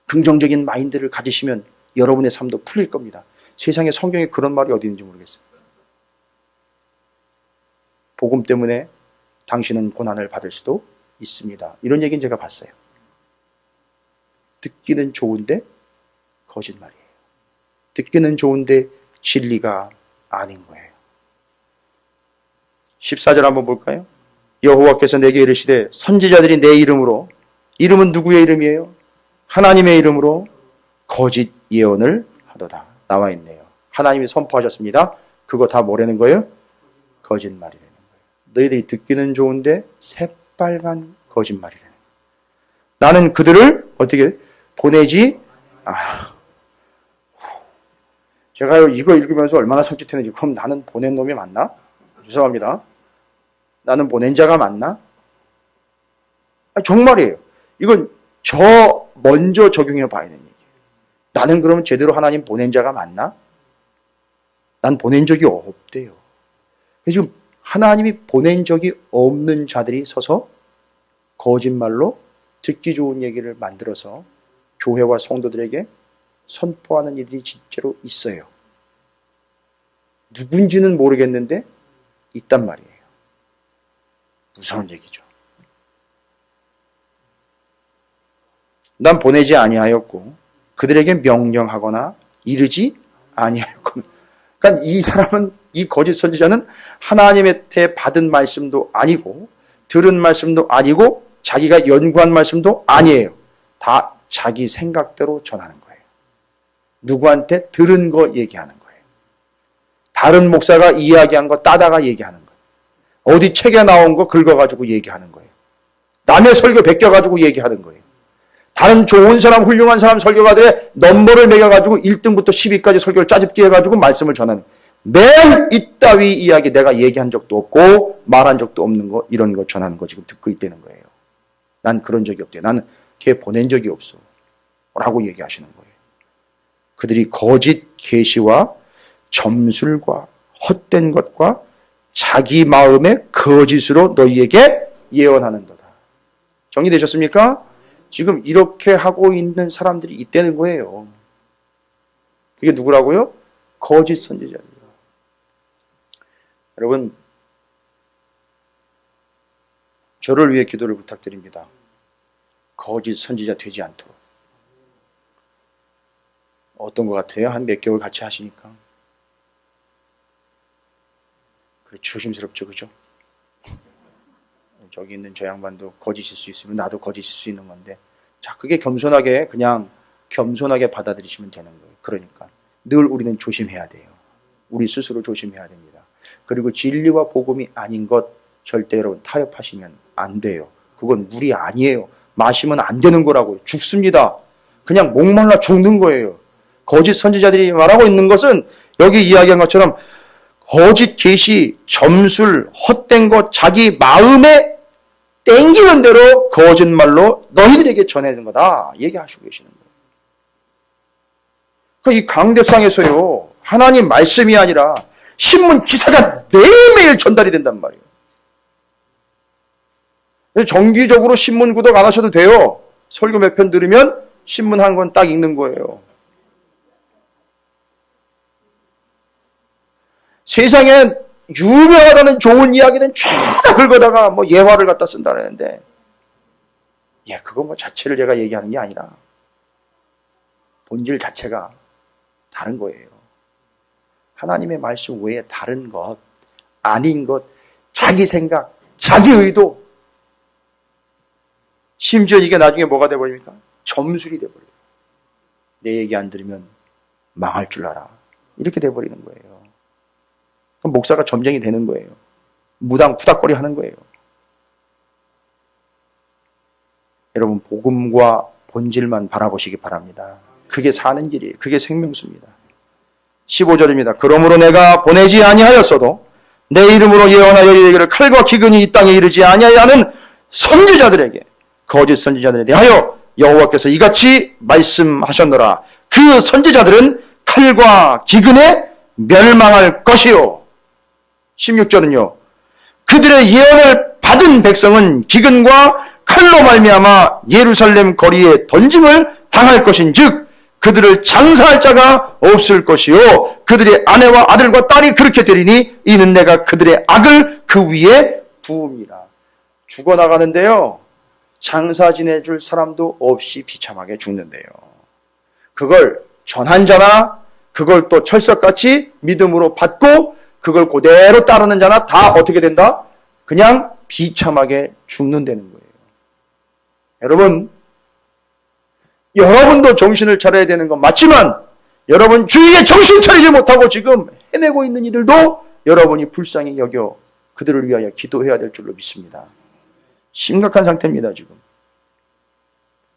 긍정적인 마인드를 가지시면 여러분의 삶도 풀릴 겁니다. 세상에 성경에 그런 말이 어디 있는지 모르겠어요. 복음 때문에 당신은 고난을 받을 수도 있습니다. 이런 얘기는 제가 봤어요. 듣기는 좋은데 거짓말이에요. 듣기는 좋은데 진리가 아닌 거예요. 14절 한번 볼까요? 여호와께서 내게 이르시되 선지자들이 내 이름으로, 이름은 누구의 이름이에요? 하나님의 이름으로 거짓 예언을 하도다. 나와 있네요. 하나님이 선포하셨습니다. 그거 다 뭐라는 거예요? 거짓말이라는 거예요. 너희들이 듣기는 좋은데 새빨간 거짓말이라는 거예요. 나는 그들을 어떻게 보내지 제가 이거 읽으면서 얼마나 섬찟했는지. 그럼 나는 보낸 놈이 맞나? 죄송합니다. 나는 보낸 자가 맞나? 정말이에요. 이건 저 먼저 적용해 봐야 되는 얘기예요. 나는 그러면 제대로 하나님 보낸 자가 맞나? 난 보낸 적이 없대요. 지금 하나님이 보낸 적이 없는 자들이 서서 거짓말로 듣기 좋은 얘기를 만들어서 교회와 성도들에게 선포하는 일이 진짜로 있어요. 누군지는 모르겠는데 있단 말이에요. 무서운 얘기죠. 난 보내지 아니하였고 그들에게 명령하거나 이르지 아니하였고. 그러니까 이 사람은, 이 거짓 선지자는 하나님한테 받은 말씀도 아니고 들은 말씀도 아니고 자기가 연구한 말씀도 아니에요. 다 자기 생각대로 전하는 거예요. 누구한테 들은 거 얘기하는 거예요. 다른 목사가 이야기한 거 따다가 얘기하는 거예요. 어디 책에 나온 거 긁어가지고 얘기하는 거예요. 남의 설교 베껴가지고 얘기하는 거예요. 다른 좋은 사람, 훌륭한 사람 설교가들의 넘버를 매겨가지고 1등부터 10위까지 설교를 짜집기 해가지고 말씀을 전하는 거예요. 맨 이따위 이야기 내가 얘기한 적도 없고 말한 적도 없는 거, 이런 거 전하는 거 지금 듣고 있다는 거예요. 난 그런 적이 없대. 나는 걔 보낸 적이 없어. 라고 얘기하시는 거예요. 그들이 거짓 계시와 점술과 헛된 것과 자기 마음의 거짓으로 너희에게 예언하는 거다. 정리되셨습니까? 지금 이렇게 하고 있는 사람들이 있다는 거예요. 그게 누구라고요? 거짓 선지자입니다. 여러분, 저를 위해 기도를 부탁드립니다. 거짓 선지자 되지 않도록. 어떤 것 같아요? 한 몇 개월 같이 하시니까. 그래, 조심스럽죠, 그죠? 저기 있는 저 양반도 거짓일 수 있으면 나도 거짓일 수 있는 건데, 자, 그게 겸손하게, 그냥 겸손하게 받아들이시면 되는 거예요. 그러니까 늘 우리는 조심해야 돼요. 우리 스스로 조심해야 됩니다. 그리고 진리와 복음이 아닌 것 절대 여러분 타협하시면 안 돼요. 그건 물이 아니에요. 마시면 안 되는 거라고요. 죽습니다. 그냥 목말라 죽는 거예요. 거짓 선지자들이 말하고 있는 것은 여기 이야기한 것처럼 거짓 계시, 점술, 헛된 것, 자기 마음에 땡기는 대로 거짓말로 너희들에게 전해는 거다 얘기하시고 계시는 거예요. 그러니까 이 강대상에서요, 하나님 말씀이 아니라 신문 기사가 매일매일 전달이 된단 말이에요. 정기적으로 신문 구독 안 하셔도 돼요. 설교 몇 편 들으면 신문 한 권 딱 읽는 거예요. 세상에 유명하다는 좋은 이야기는 쫙 긁어다가 뭐 예화를 갖다 쓴다는데, 예, 그거 뭐 자체를 제가 얘기하는 게 아니라 본질 자체가 다른 거예요. 하나님의 말씀 외에 다른 것, 아닌 것, 자기 생각, 자기 의도, 심지어 이게 나중에 뭐가 돼버립니까? 점술이 돼버려요. 내 얘기 안 들으면 망할 줄 알아. 이렇게 돼버리는 거예요. 그럼 목사가 점쟁이 되는 거예요. 무당 푸닥거리 하는 거예요. 여러분, 복음과 본질만 바라보시기 바랍니다. 그게 사는 길이에요. 그게 생명수입니다. 15절입니다. 그러므로 내가 보내지 아니하였어도 내 이름으로 예언하여 이르기를 칼과 기근이 이 땅에 이르지 아니하는 선지자들에게, 거짓 선지자들에 대하여 여호와께서 이같이 말씀하셨노라. 그 선지자들은 칼과 기근에 멸망할 것이요. 16절은요. 그들의 예언을 받은 백성은 기근과 칼로 말미암아 예루살렘 거리에 던짐을 당할 것인즉 그들을 장사할 자가 없을 것이요 그들의 아내와 아들과 딸이 그렇게 되리니 이는 내가 그들의 악을 그 위에 부음이라. 죽어나가는데요, 장사 지내줄 사람도 없이 비참하게 죽는데요. 그걸 전한 자나 그걸 또 철석같이 믿음으로 받고 그걸 그대로 따르는 자나 다 어떻게 된다? 그냥 비참하게 죽는다는 거예요. 여러분도 정신을 차려야 되는 건 맞지만 여러분 주위에 정신 차리지 못하고 지금 헤매고 있는 이들도 여러분이 불쌍히 여겨 그들을 위하여 기도해야 될 줄로 믿습니다. 심각한 상태입니다. 지금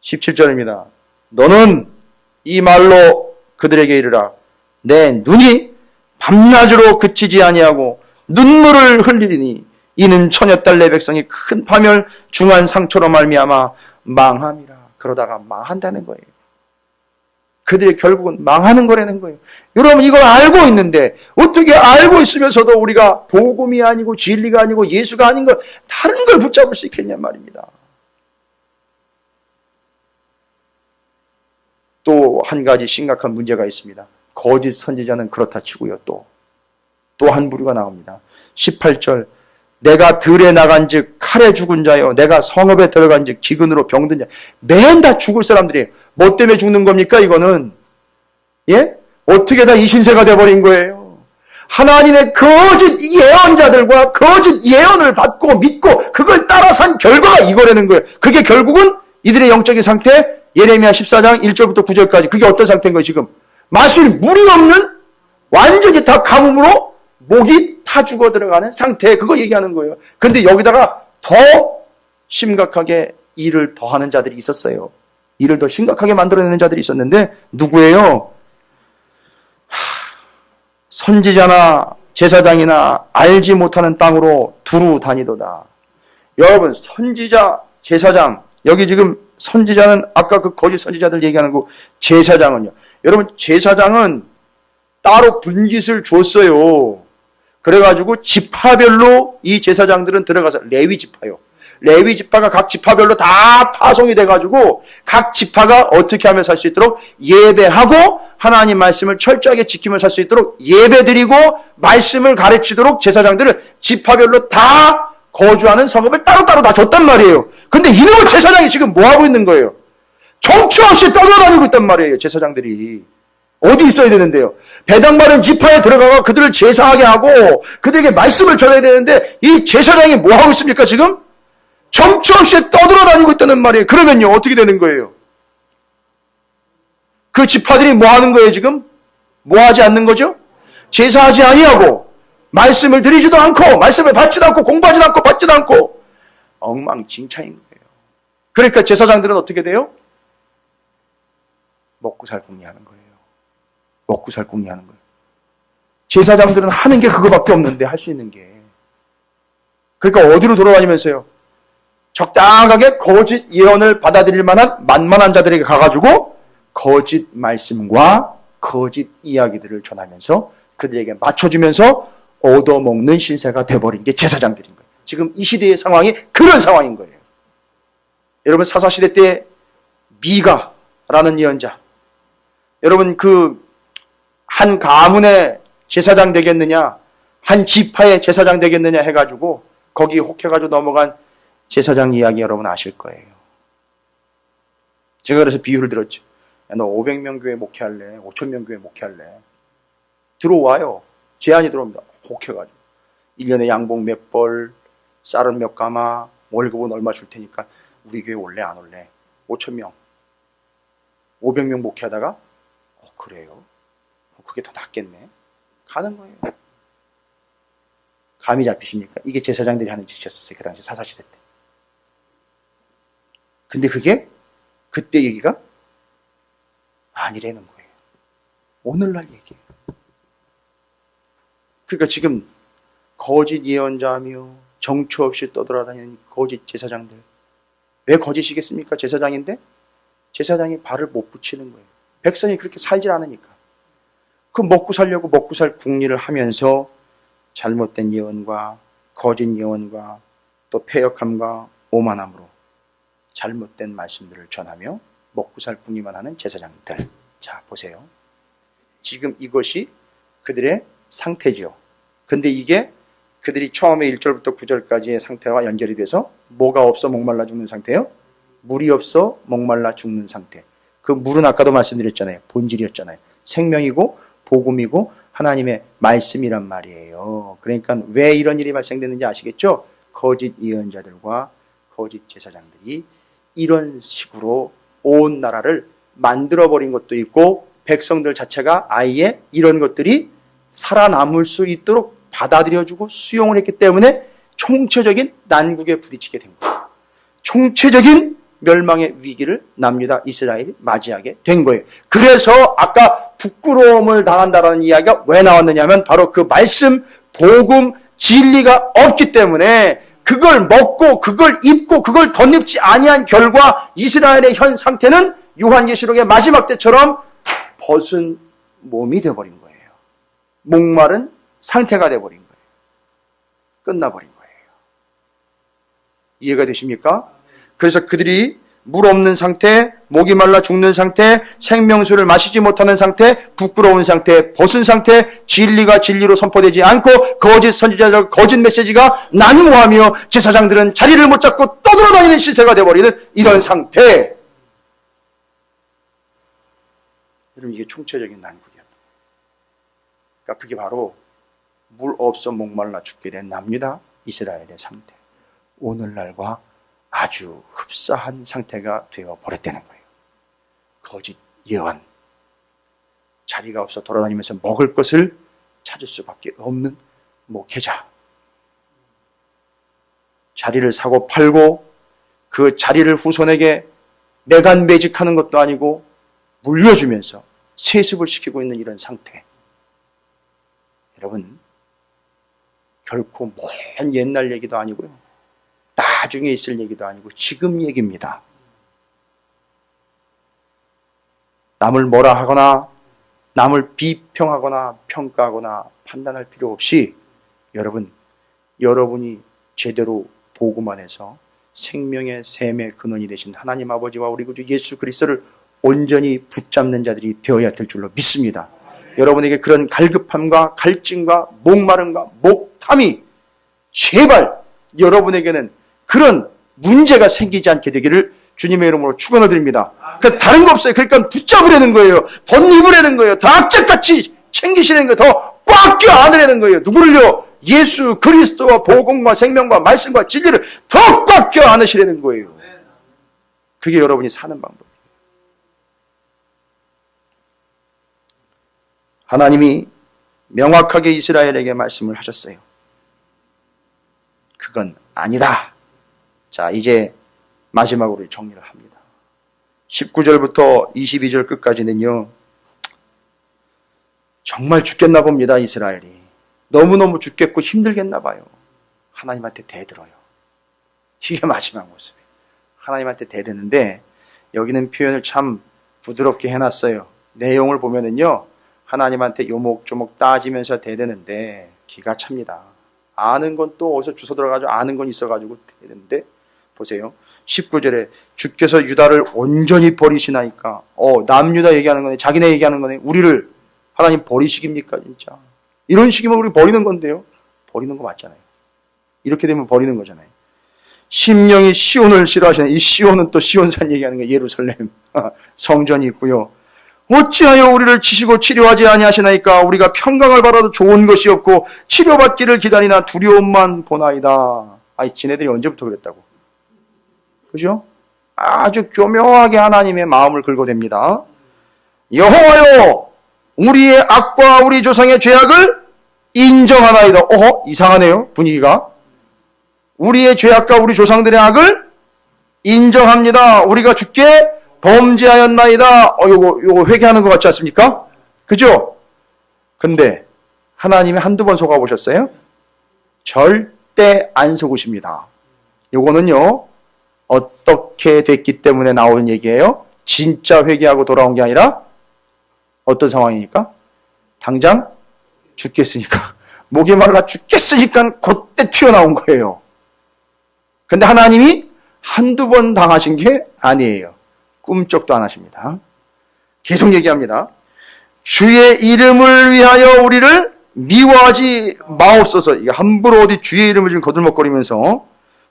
17절입니다. 너는 이 말로 그들에게 이르라. 내 눈이 밤낮으로 그치지 아니하고 눈물을 흘리리니 이는 처녀딸 내 백성이 큰 파멸 중한 상처로 말미암아 망함이라. 그러다가 망한다는 거예요. 그들의 결국은 망하는 거라는 거예요. 여러분, 이걸 알고 있는데 어떻게 알고 있으면서도 우리가 복음이 아니고 진리가 아니고 예수가 아닌 걸 다른 걸 붙잡을 수 있겠냐 말입니다. 또 한 가지 심각한 문제가 있습니다. 거짓 선지자는 그렇다 치고요. 또 한 부류가 나옵니다. 18절 내가 들에 나간즉 칼에 죽은 자요 내가 성읍에 들어간즉 기근으로 병든 자. 맨 다 죽을 사람들이에요. 뭐 때문에 죽는 겁니까? 이거는 어떻게 다 이 신세가 돼버린 거예요. 하나님의 거짓 예언자들과 거짓 예언을 받고 믿고 그걸 따라 산 결과가 이거라는 거예요. 그게 결국은 이들의 영적인 상태, 예레미야 14장 1절부터 9절까지 그게 어떤 상태인 거예요? 지금 마실 물이 없는 완전히 다 가뭄으로 목이 타 죽어 들어가는 상태, 그거 얘기하는 거예요. 그런데 여기다가 더 심각하게 일을 더하는 자들이 있었어요. 일을 더 심각하게 만들어내는 자들이 있었는데 누구예요? 선지자나 제사장이나 알지 못하는 땅으로 두루 다니도다. 여러분, 선지자, 제사장, 여기 지금 선지자는 아까 그 거짓 선지자들 얘기하는 거, 제사장은요. 여러분, 제사장은 따로 분깃을 줬어요. 그래가지고 지파별로 이 제사장들은 들어가서 레위 지파요. 레위 지파가 각 지파별로 다 파송이 돼가지고 각 지파가 어떻게 하면 살 수 있도록 예배하고 하나님 말씀을 철저하게 지키며 살 수 있도록 예배드리고 말씀을 가르치도록 제사장들을 지파별로 다 거주하는 성읍을 따로따로 다 줬단 말이에요. 근데 이놈의 제사장이 지금 뭐하고 있는 거예요? 정처 없이 떠돌아다니고 있단 말이에요. 제사장들이. 어디 있어야 되는데요? 배당받은 지파에 들어가서 그들을 제사하게 하고 그들에게 말씀을 전해야 되는데 이 제사장이 뭐하고 있습니까 지금? 정처 없이 떠돌아다니고 있다는 말이에요. 그러면요 어떻게 되는 거예요? 그 지파들이 뭐하는 거예요 지금? 뭐하지 않는 거죠? 제사하지 아니하고 말씀을 드리지도 않고 말씀을 받지도 않고 공부하지도 않고 받지도 않고 엉망진창인 거예요. 그러니까 제사장들은 어떻게 돼요? 먹고 살 궁리하는 거예요. 먹고 살 궁리하는 거예요. 제사장들은 하는 게 그거밖에 없는데 할 수 있는 게. 그러니까 어디로 돌아다니면서요? 적당하게 거짓 예언을 받아들일 만한 만만한 자들에게 가가지고 거짓 말씀과 거짓 이야기들을 전하면서 그들에게 맞춰주면서 얻어먹는 신세가 돼버린 게 제사장들인 거예요. 지금 이 시대의 상황이 그런 상황인 거예요. 여러분 사사시대 때 미가라는 예언자, 여러분 그 한 가문의 제사장 되겠느냐, 한 지파의 제사장 되겠느냐 해가지고 거기 혹해가지고 넘어간 제사장 이야기 여러분 아실 거예요. 제가 그래서 비유를 들었죠. 야, 너 500명 교회 목회할래? 5,000명 교회 목회할래? 들어와요. 제안이 들어옵니다. 혹해가지고 1년에 양복 몇 벌, 쌀은 몇 가마, 월급은 얼마 줄 테니까 우리 교회 올래 안 올래? 5,000명 500명 목회하다가 그래요? 그게 더 낫겠네. 가는 거예요. 감이 잡히십니까? 이게 제사장들이 하는 짓이었어요. 그 당시 사사시대 때. 근데 그게 그때 얘기가 아니라는 거예요. 오늘날 얘기예요. 그러니까 지금 거짓 예언자며 정처 없이 떠돌아다니는 거짓 제사장들. 왜 거짓이겠습니까? 제사장인데 제사장이 발을 못 붙이는 거예요. 백성이 그렇게 살질 않으니까. 그 먹고 살려고 먹고 살 궁리를 하면서 잘못된 예언과 거짓 예언과 또 패역함과 오만함으로 잘못된 말씀들을 전하며 먹고 살 궁리만 하는 제사장들. 자, 보세요. 지금 이것이 그들의 상태지요. 근데 이게 그들이 처음에 1절부터 9절까지의 상태와 연결이 돼서 뭐가 없어 목말라 죽는 상태예요? 물이 없어 목말라 죽는 상태. 그 물은 아까도 말씀드렸잖아요. 본질이었잖아요. 생명이고 복음이고 하나님의 말씀이란 말이에요. 그러니까 왜 이런 일이 발생됐는지 아시겠죠? 거짓 예언자들과 거짓 제사장들이 이런 식으로 온 나라를 만들어버린 것도 있고 백성들 자체가 아예 이런 것들이 살아남을 수 있도록 받아들여주고 수용을 했기 때문에 총체적인 난국에 부딪히게 된 거예요. 총체적인 멸망의 위기를 남유다 이스라엘이 맞이하게 된 거예요. 그래서 아까 부끄러움을 당한다라는 이야기가 왜 나왔느냐면 바로 그 말씀, 복음, 진리가 없기 때문에 그걸 먹고 그걸 입고 그걸 덧입지 아니한 결과 이스라엘의 현 상태는 요한계시록의 마지막 때처럼 벗은 몸이 되어버린 거예요. 목마른 상태가 되어버린 거예요. 끝나버린 거예요. 이해가 되십니까? 그래서 그들이 물 없는 상태, 목이 말라 죽는 상태, 생명수를 마시지 못하는 상태, 부끄러운 상태, 벗은 상태, 진리가 진리로 선포되지 않고 거짓 선지자들, 거짓 메시지가 난무하며 제사장들은 자리를 못 잡고 떠돌아다니는 시세가 되어버리는 이런 상태. 여러분, 이게 총체적인 난국이었다. 그러니까 그게 바로 물 없어 목말라 죽게 된 남유다 이스라엘의 상태. 오늘날과 아주 흡사한 상태가 되어 버렸다는 거예요. 거짓 예언, 자리가 없어 돌아다니면서 먹을 것을 찾을 수밖에 없는 목회자, 자리를 사고 팔고 그 자리를 후손에게 매간매직하는 것도 아니고 물려주면서 세습을 시키고 있는 이런 상태. 여러분, 결코 먼 옛날 얘기도 아니고요, 나중에 있을 얘기도 아니고 지금 얘기입니다. 남을 뭐라 하거나 남을 비평하거나 평가하거나 판단할 필요 없이 여러분이 제대로 복음 안에서 생명의 샘의 근원이 되신 하나님 아버지와 우리 구주 예수 그리스도를 온전히 붙잡는 자들이 되어야 될 줄로 믿습니다. 여러분에게 그런 갈급함과 갈증과 목마름과 목탐이 제발 여러분에게는 그런 문제가 생기지 않게 되기를 주님의 이름으로 축원을 드립니다. 그러니까 다른 거 없어요. 그러니까 붙잡으려는 거예요. 덧입으려는 거예요. 더 악착같이 챙기시는 거예요. 더 꽉 껴 안으려는 거예요. 누구를요? 예수 그리스도와 복음과 생명과 말씀과 진리를 더 꽉 껴 안으시려는 거예요. 그게 여러분이 사는 방법이에요. 하나님이 명확하게 이스라엘에게 말씀을 하셨어요. 그건 아니다. 자, 이제 마지막으로 정리를 합니다. 19절부터 22절 끝까지는요, 정말 죽겠나 봅니다. 이스라엘이 너무너무 죽겠고 힘들겠나 봐요. 하나님한테 대들어요. 이게 마지막 모습이에요. 하나님한테 대드는데 여기는 표현을 참 부드럽게 해놨어요. 내용을 보면은요, 하나님한테 요목조목 따지면서 대드는데 기가 찹니다. 아는 건 또 어디서 주워 들어가지고 아는 건 있어가지고 대드는데 보세요. 19절에 주께서 유다를 온전히 버리시나이까. 남유다 얘기하는 거네. 자기네 얘기하는 거네. 우리를 하나님 버리시깁니까 진짜. 이런 식이면 우리 버리는 건데요. 버리는 거 맞잖아요. 이렇게 되면 버리는 거잖아요. 심령이 시온을 싫어하시네. 이 시온은 또 시온산 얘기하는 거예요. 예루살렘 성전이 있고요. 어찌하여 우리를 치시고 치료하지 아니하시나이까. 우리가 평강을 받아도 좋은 것이 없고 치료받기를 기다리나 두려움만 보나이다. 아니, 지네들이 언제부터 그랬다고. 그죠? 아주 교묘하게 하나님의 마음을 긁어댑니다. 여호와여, 우리의 악과 우리 조상의 죄악을 인정하나이다. 이상하네요, 분위기가. 우리의 죄악과 우리 조상들의 악을 인정합니다. 우리가 주께 범죄하였나이다. 요거 회개하는 것 같지 않습니까? 그죠? 근데 하나님이 한두 번 속아보셨어요? 절대 안 속으십니다. 요거는요, 어떻게 됐기 때문에 나오는 얘기예요? 진짜 회개하고 돌아온 게 아니라 어떤 상황이니까? 당장 죽겠으니까. 목이 말라 죽겠으니까 그때 튀어나온 거예요. 근데 하나님이 한두 번 당하신 게 아니에요. 꿈쩍도 안 하십니다. 계속 얘기합니다. 주의 이름을 위하여 우리를 미워하지 마옵소서. 이게 함부로 어디 주의 이름을 지금 거들먹거리면서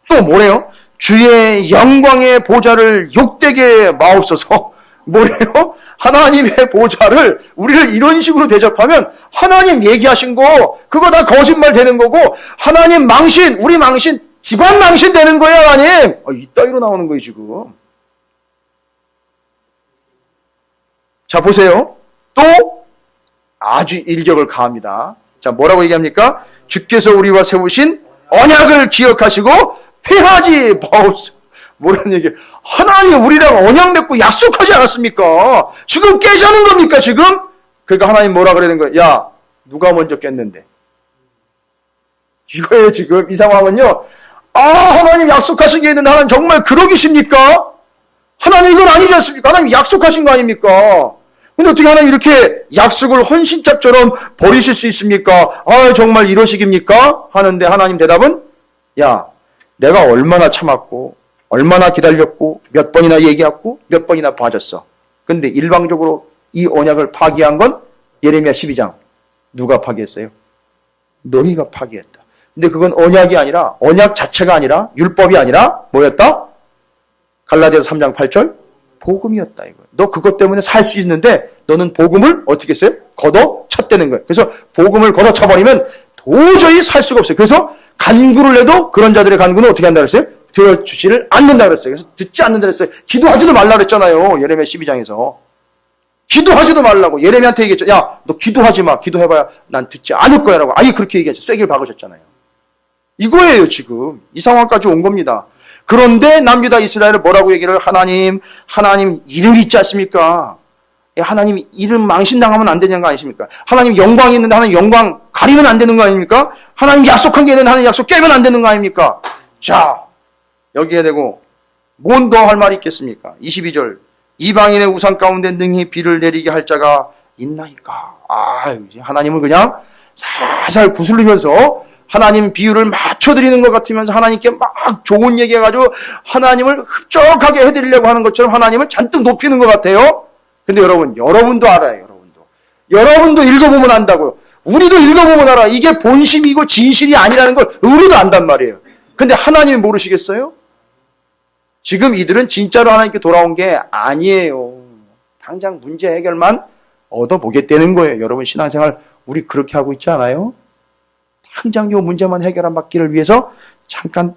또 뭐래요? 주의 영광의 보좌를 욕되게 마옵소서. 뭐래요? 하나님의 보좌를 우리를 이런 식으로 대접하면 하나님 얘기하신 거 그거 다 거짓말 되는 거고 하나님 망신, 우리 망신, 집안 망신 되는 거예요, 하나님. 이따위로 나오는 거예요, 지금. 자, 보세요. 또 아주 일격을 가합니다. 자, 뭐라고 얘기합니까? 주께서 우리와 세우신 언약을 기억하시고 폐하지 마옵소서. 뭐라는 얘기? 하나님 우리랑 언약 맺고 약속하지 않았습니까? 지금 깨자는 겁니까, 지금? 그러니까 하나님 뭐라 그러는 거예요? 야, 누가 먼저 깼는데? 이거예요, 지금. 이 상황은요. 하나님 약속하신 게 있는데 하나님 정말 그러기십니까? 하나님 이건 아니지 않습니까? 하나님 약속하신 거 아닙니까? 근데 어떻게 하나님 이렇게 약속을 헌신짝처럼 버리실 수 있습니까? 정말 이러식입니까? 하는데 하나님 대답은 야, 내가 얼마나 참았고 얼마나 기다렸고 몇 번이나 얘기했고 몇 번이나 봐줬어. 근데 일방적으로 이 언약을 파기한 건 예레미야 12장. 누가 파기했어요? 너희가 파기했다. 근데 그건 언약이 아니라 언약 자체가 아니라 율법이 아니라 뭐였다? 갈라디아서 3장 8절 복음이었다 이거예요. 너 그것 때문에 살 수 있는데 너는 복음을 어떻게 했어요? 걷어쳤다는 거예요. 그래서 복음을 걷어쳐버리면 도저히 살 수가 없어요. 그래서 간구를 해도 그런 자들의 간구는 어떻게 한다 그랬어요? 들어주지를 않는다 그랬어요. 그래서 듣지 않는다 그랬어요. 기도하지도 말라 그랬잖아요. 예레미야 12장에서. 기도하지도 말라고. 예레미야한테 얘기했죠. 야, 너 기도하지 마. 기도해봐야 난 듣지 않을 거야 라고. 아예 그렇게 얘기했죠. 쐐기를 박으셨잖아요. 이거예요, 지금. 이 상황까지 온 겁니다. 그런데 남유다 이스라엘을 뭐라고 얘기를 하나님 이름이 있지 않습니까? 하나님 이름 망신당하면 안 되는 거 아니십니까? 하나님 영광이 있는데 하나님 영광 가리면 안 되는 거 아닙니까? 하나님 약속한 게 있는데 하나님 약속 깨면 안 되는 거 아닙니까? 자, 여기에 대고 뭔 더 할 말이 있겠습니까? 22절 이방인의 우상 가운데 능히 비를 내리게 할 자가 있나이까? 하나님을 그냥 살살 구슬리면서 하나님 비유를 맞춰드리는 것 같으면서 하나님께 막 좋은 얘기해가지고 하나님을 흡족하게 해드리려고 하는 것처럼 하나님을 잔뜩 높이는 것 같아요. 근데 여러분도 알아요. 여러분도 읽어보면 안다고요. 우리도 읽어보면 알아. 이게 본심이고 진실이 아니라는 걸 우리도 안단 말이에요. 근데 하나님이 모르시겠어요? 지금 이들은 진짜로 하나님께 돌아온 게 아니에요. 당장 문제 해결만 얻어보겠다는 거예요. 여러분 신앙생활 우리 그렇게 하고 있지 않아요? 당장 이 문제만 해결 받기를 위해서 잠깐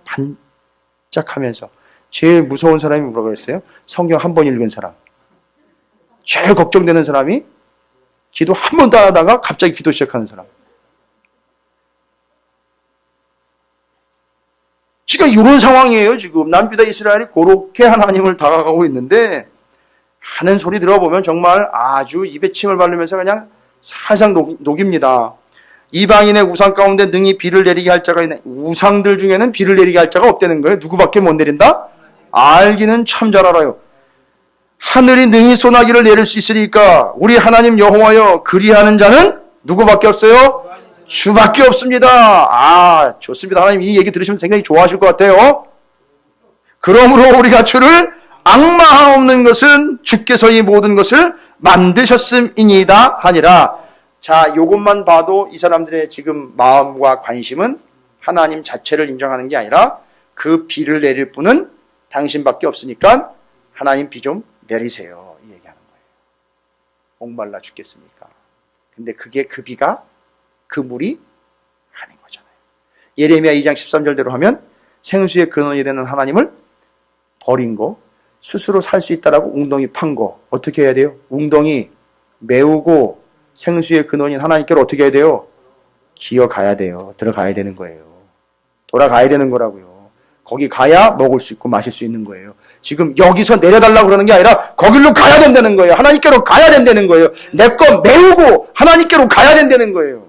반짝하면서 제일 무서운 사람이 뭐라고 그랬어요? 성경 한 번 읽은 사람. 제일 걱정되는 사람이 기도 한 번도 안 하다가 갑자기 기도 시작하는 사람. 지금 이런 상황이에요. 지금 남유다 이스라엘이 그렇게 하나님을 다가가고 있는데 하는 소리 들어보면 정말 아주 입에 침을 바르면서 그냥 살살 녹입니다. 이방인의 우상 가운데 능히 비를 내리게 할 자가 있네. 우상들 중에는 비를 내리게 할 자가 없다는 거예요. 누구밖에 못 내린다? 알기는 참 잘 알아요. 하늘이 능히 소나기를 내릴 수 있으니까 우리 하나님 여호와여 그리하는 자는 누구밖에 없어요? 주밖에 없습니다. 좋습니다. 하나님 이 얘기 들으시면 굉장히 좋아하실 것 같아요. 그러므로 우리가 주를 앙망하옵는 것은 주께서 이 모든 것을 만드셨음이니이다 하니라. 자, 요것만 봐도 이 사람들의 지금 마음과 관심은 하나님 자체를 인정하는 게 아니라 그 비를 내릴 분은 당신밖에 없으니까 하나님 비 좀 내리세요. 이 얘기하는 거예요. 목말라 죽겠습니까? 근데 그게 그 비가 그 물이 아닌 거잖아요. 예레미야 2장 13절대로 하면 생수의 근원이 되는 하나님을 버린 거, 스스로 살 수 있다라고 웅덩이 판 거 어떻게 해야 돼요? 웅덩이 메우고 생수의 근원인 하나님께로 어떻게 해야 돼요? 기어가야 돼요. 들어가야 되는 거예요. 돌아가야 되는 거라고요. 거기 가야 먹을 수 있고 마실 수 있는 거예요. 지금 여기서 내려달라고 그러는 게 아니라 거길로 가야 된다는 거예요. 하나님께로 가야 된다는 거예요. 내 거 메우고 하나님께로 가야 된다는 거예요.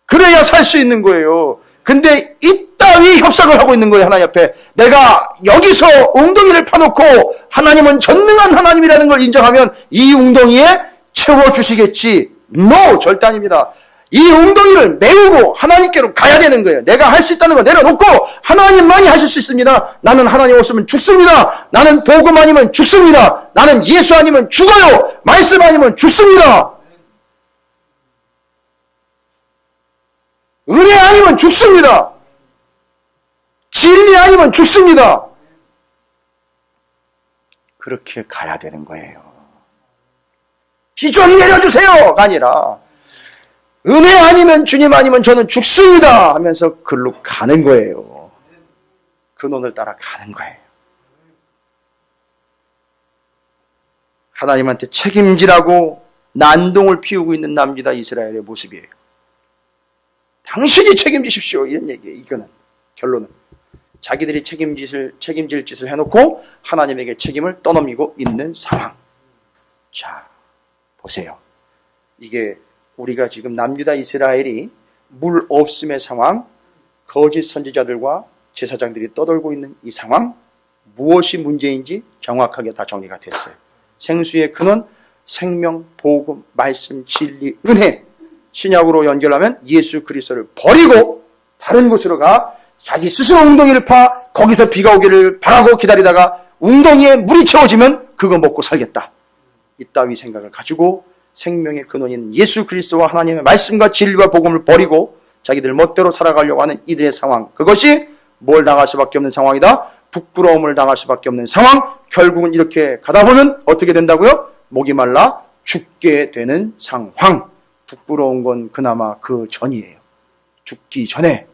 그래야 살 수 있는 거예요. 근데 이따위 협상을 하고 있는 거예요. 하나님 앞에. 내가 여기서 웅덩이를 파놓고 하나님은 전능한 하나님이라는 걸 인정하면 이 웅덩이에 채워주시겠지. No! 절대 아닙니다. 이 웅덩이를 메우고 하나님께로 가야 되는 거예요. 내가 할 수 있다는 거 내려놓고 하나님만이 하실 수 있습니다. 나는 하나님 없으면 죽습니다. 나는 복음 아니면 죽습니다. 나는 예수 아니면 죽어요. 말씀 아니면 죽습니다. 은혜 아니면 죽습니다. 진리 아니면 죽습니다. 그렇게 가야 되는 거예요. 비 좀 내려주세요가 아니라 은혜 아니면 주님 아니면 저는 죽습니다 하면서 글로 가는 거예요. 근원을 따라 가는 거예요. 하나님한테 책임지라고 난동을 피우고 있는 남유다 이스라엘의 모습이에요. 당신이 책임지십시오 이런 얘기예요. 이거는 결론은 자기들이 책임질 짓을 해놓고 하나님에게 책임을 떠넘기고 있는 상황. 자, 보세요. 이게 우리가 지금 남유다 이스라엘이 물 없음의 상황, 거짓 선지자들과 제사장들이 떠돌고 있는 이 상황, 무엇이 문제인지 정확하게 다 정리가 됐어요. 생수의 근원, 생명, 복음, 말씀, 진리, 은혜. 신약으로 연결하면 예수 그리스도를 버리고 다른 곳으로 가 자기 스스로 웅덩이를 파 거기서 비가 오기를 바라고 기다리다가 웅덩이에 물이 채워지면 그거 먹고 살겠다. 이따위 생각을 가지고 생명의 근원인 예수 그리스도와 하나님의 말씀과 진리와 복음을 버리고 자기들 멋대로 살아가려고 하는 이들의 상황. 그것이 뭘 당할 수밖에 없는 상황이다. 부끄러움을 당할 수밖에 없는 상황. 결국은 이렇게 가다 보면 어떻게 된다고요? 목이 말라 죽게 되는 상황. 부끄러운 건 그나마 그 전이에요. 죽기 전에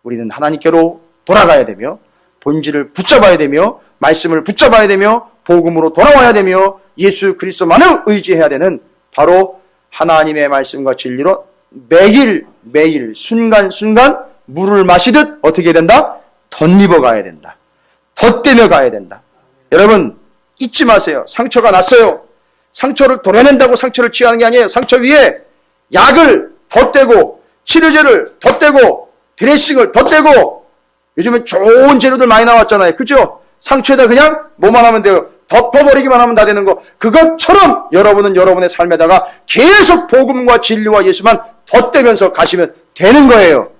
우리는 하나님께로 돌아가야 되며 본질을 붙잡아야 되며 말씀을 붙잡아야 되며 복음으로 돌아와야 되며 예수 그리스도만을 의지해야 되는 바로 하나님의 말씀과 진리로 매일 순간순간 물을 마시듯 어떻게 된다? 덧입어 가야 된다. 덧대며 가야 된다. 여러분 잊지 마세요. 상처가 났어요. 상처를 도려낸다고 상처를 치유하는 게 아니에요. 상처 위에 약을 덧대고 치료제를 덧대고 드레싱을 덧대고 요즘은 좋은 재료들 많이 나왔잖아요. 그죠? 상처에다 그냥 뭐만 하면 돼요. 덮어버리기만 하면 다 되는 거. 그것처럼 여러분은 여러분의 삶에다가 계속 복음과 진리와 예수만 덧대면서 가시면 되는 거예요.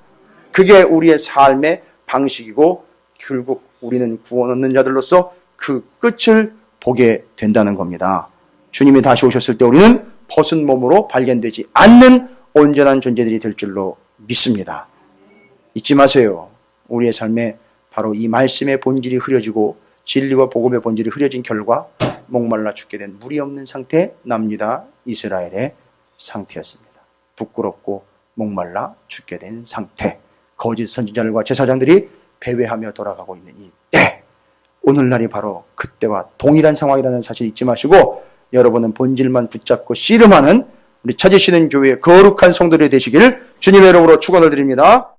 그게 우리의 삶의 방식이고 결국 우리는 구원 얻는 자들로서 그 끝을 보게 된다는 겁니다. 주님이 다시 오셨을 때 우리는 벗은 몸으로 발견되지 않는 온전한 존재들이 될 줄로 믿습니다. 잊지 마세요. 우리의 삶에 바로 이 말씀의 본질이 흐려지고 진리와 복음의 본질이 흐려진 결과 목말라 죽게 된 물이 없는 상태 남유다 이스라엘의 상태였습니다. 부끄럽고 목말라 죽게 된 상태. 거짓 선지자들과 제사장들이 배회하며 돌아가고 있는 이때 오늘날이 바로 그때와 동일한 상황이라는 사실 잊지 마시고 여러분은 본질만 붙잡고 씨름하는 우리 찾으시는 교회의 거룩한 성도들이 되시기를 주님의 이름으로 축원을 드립니다.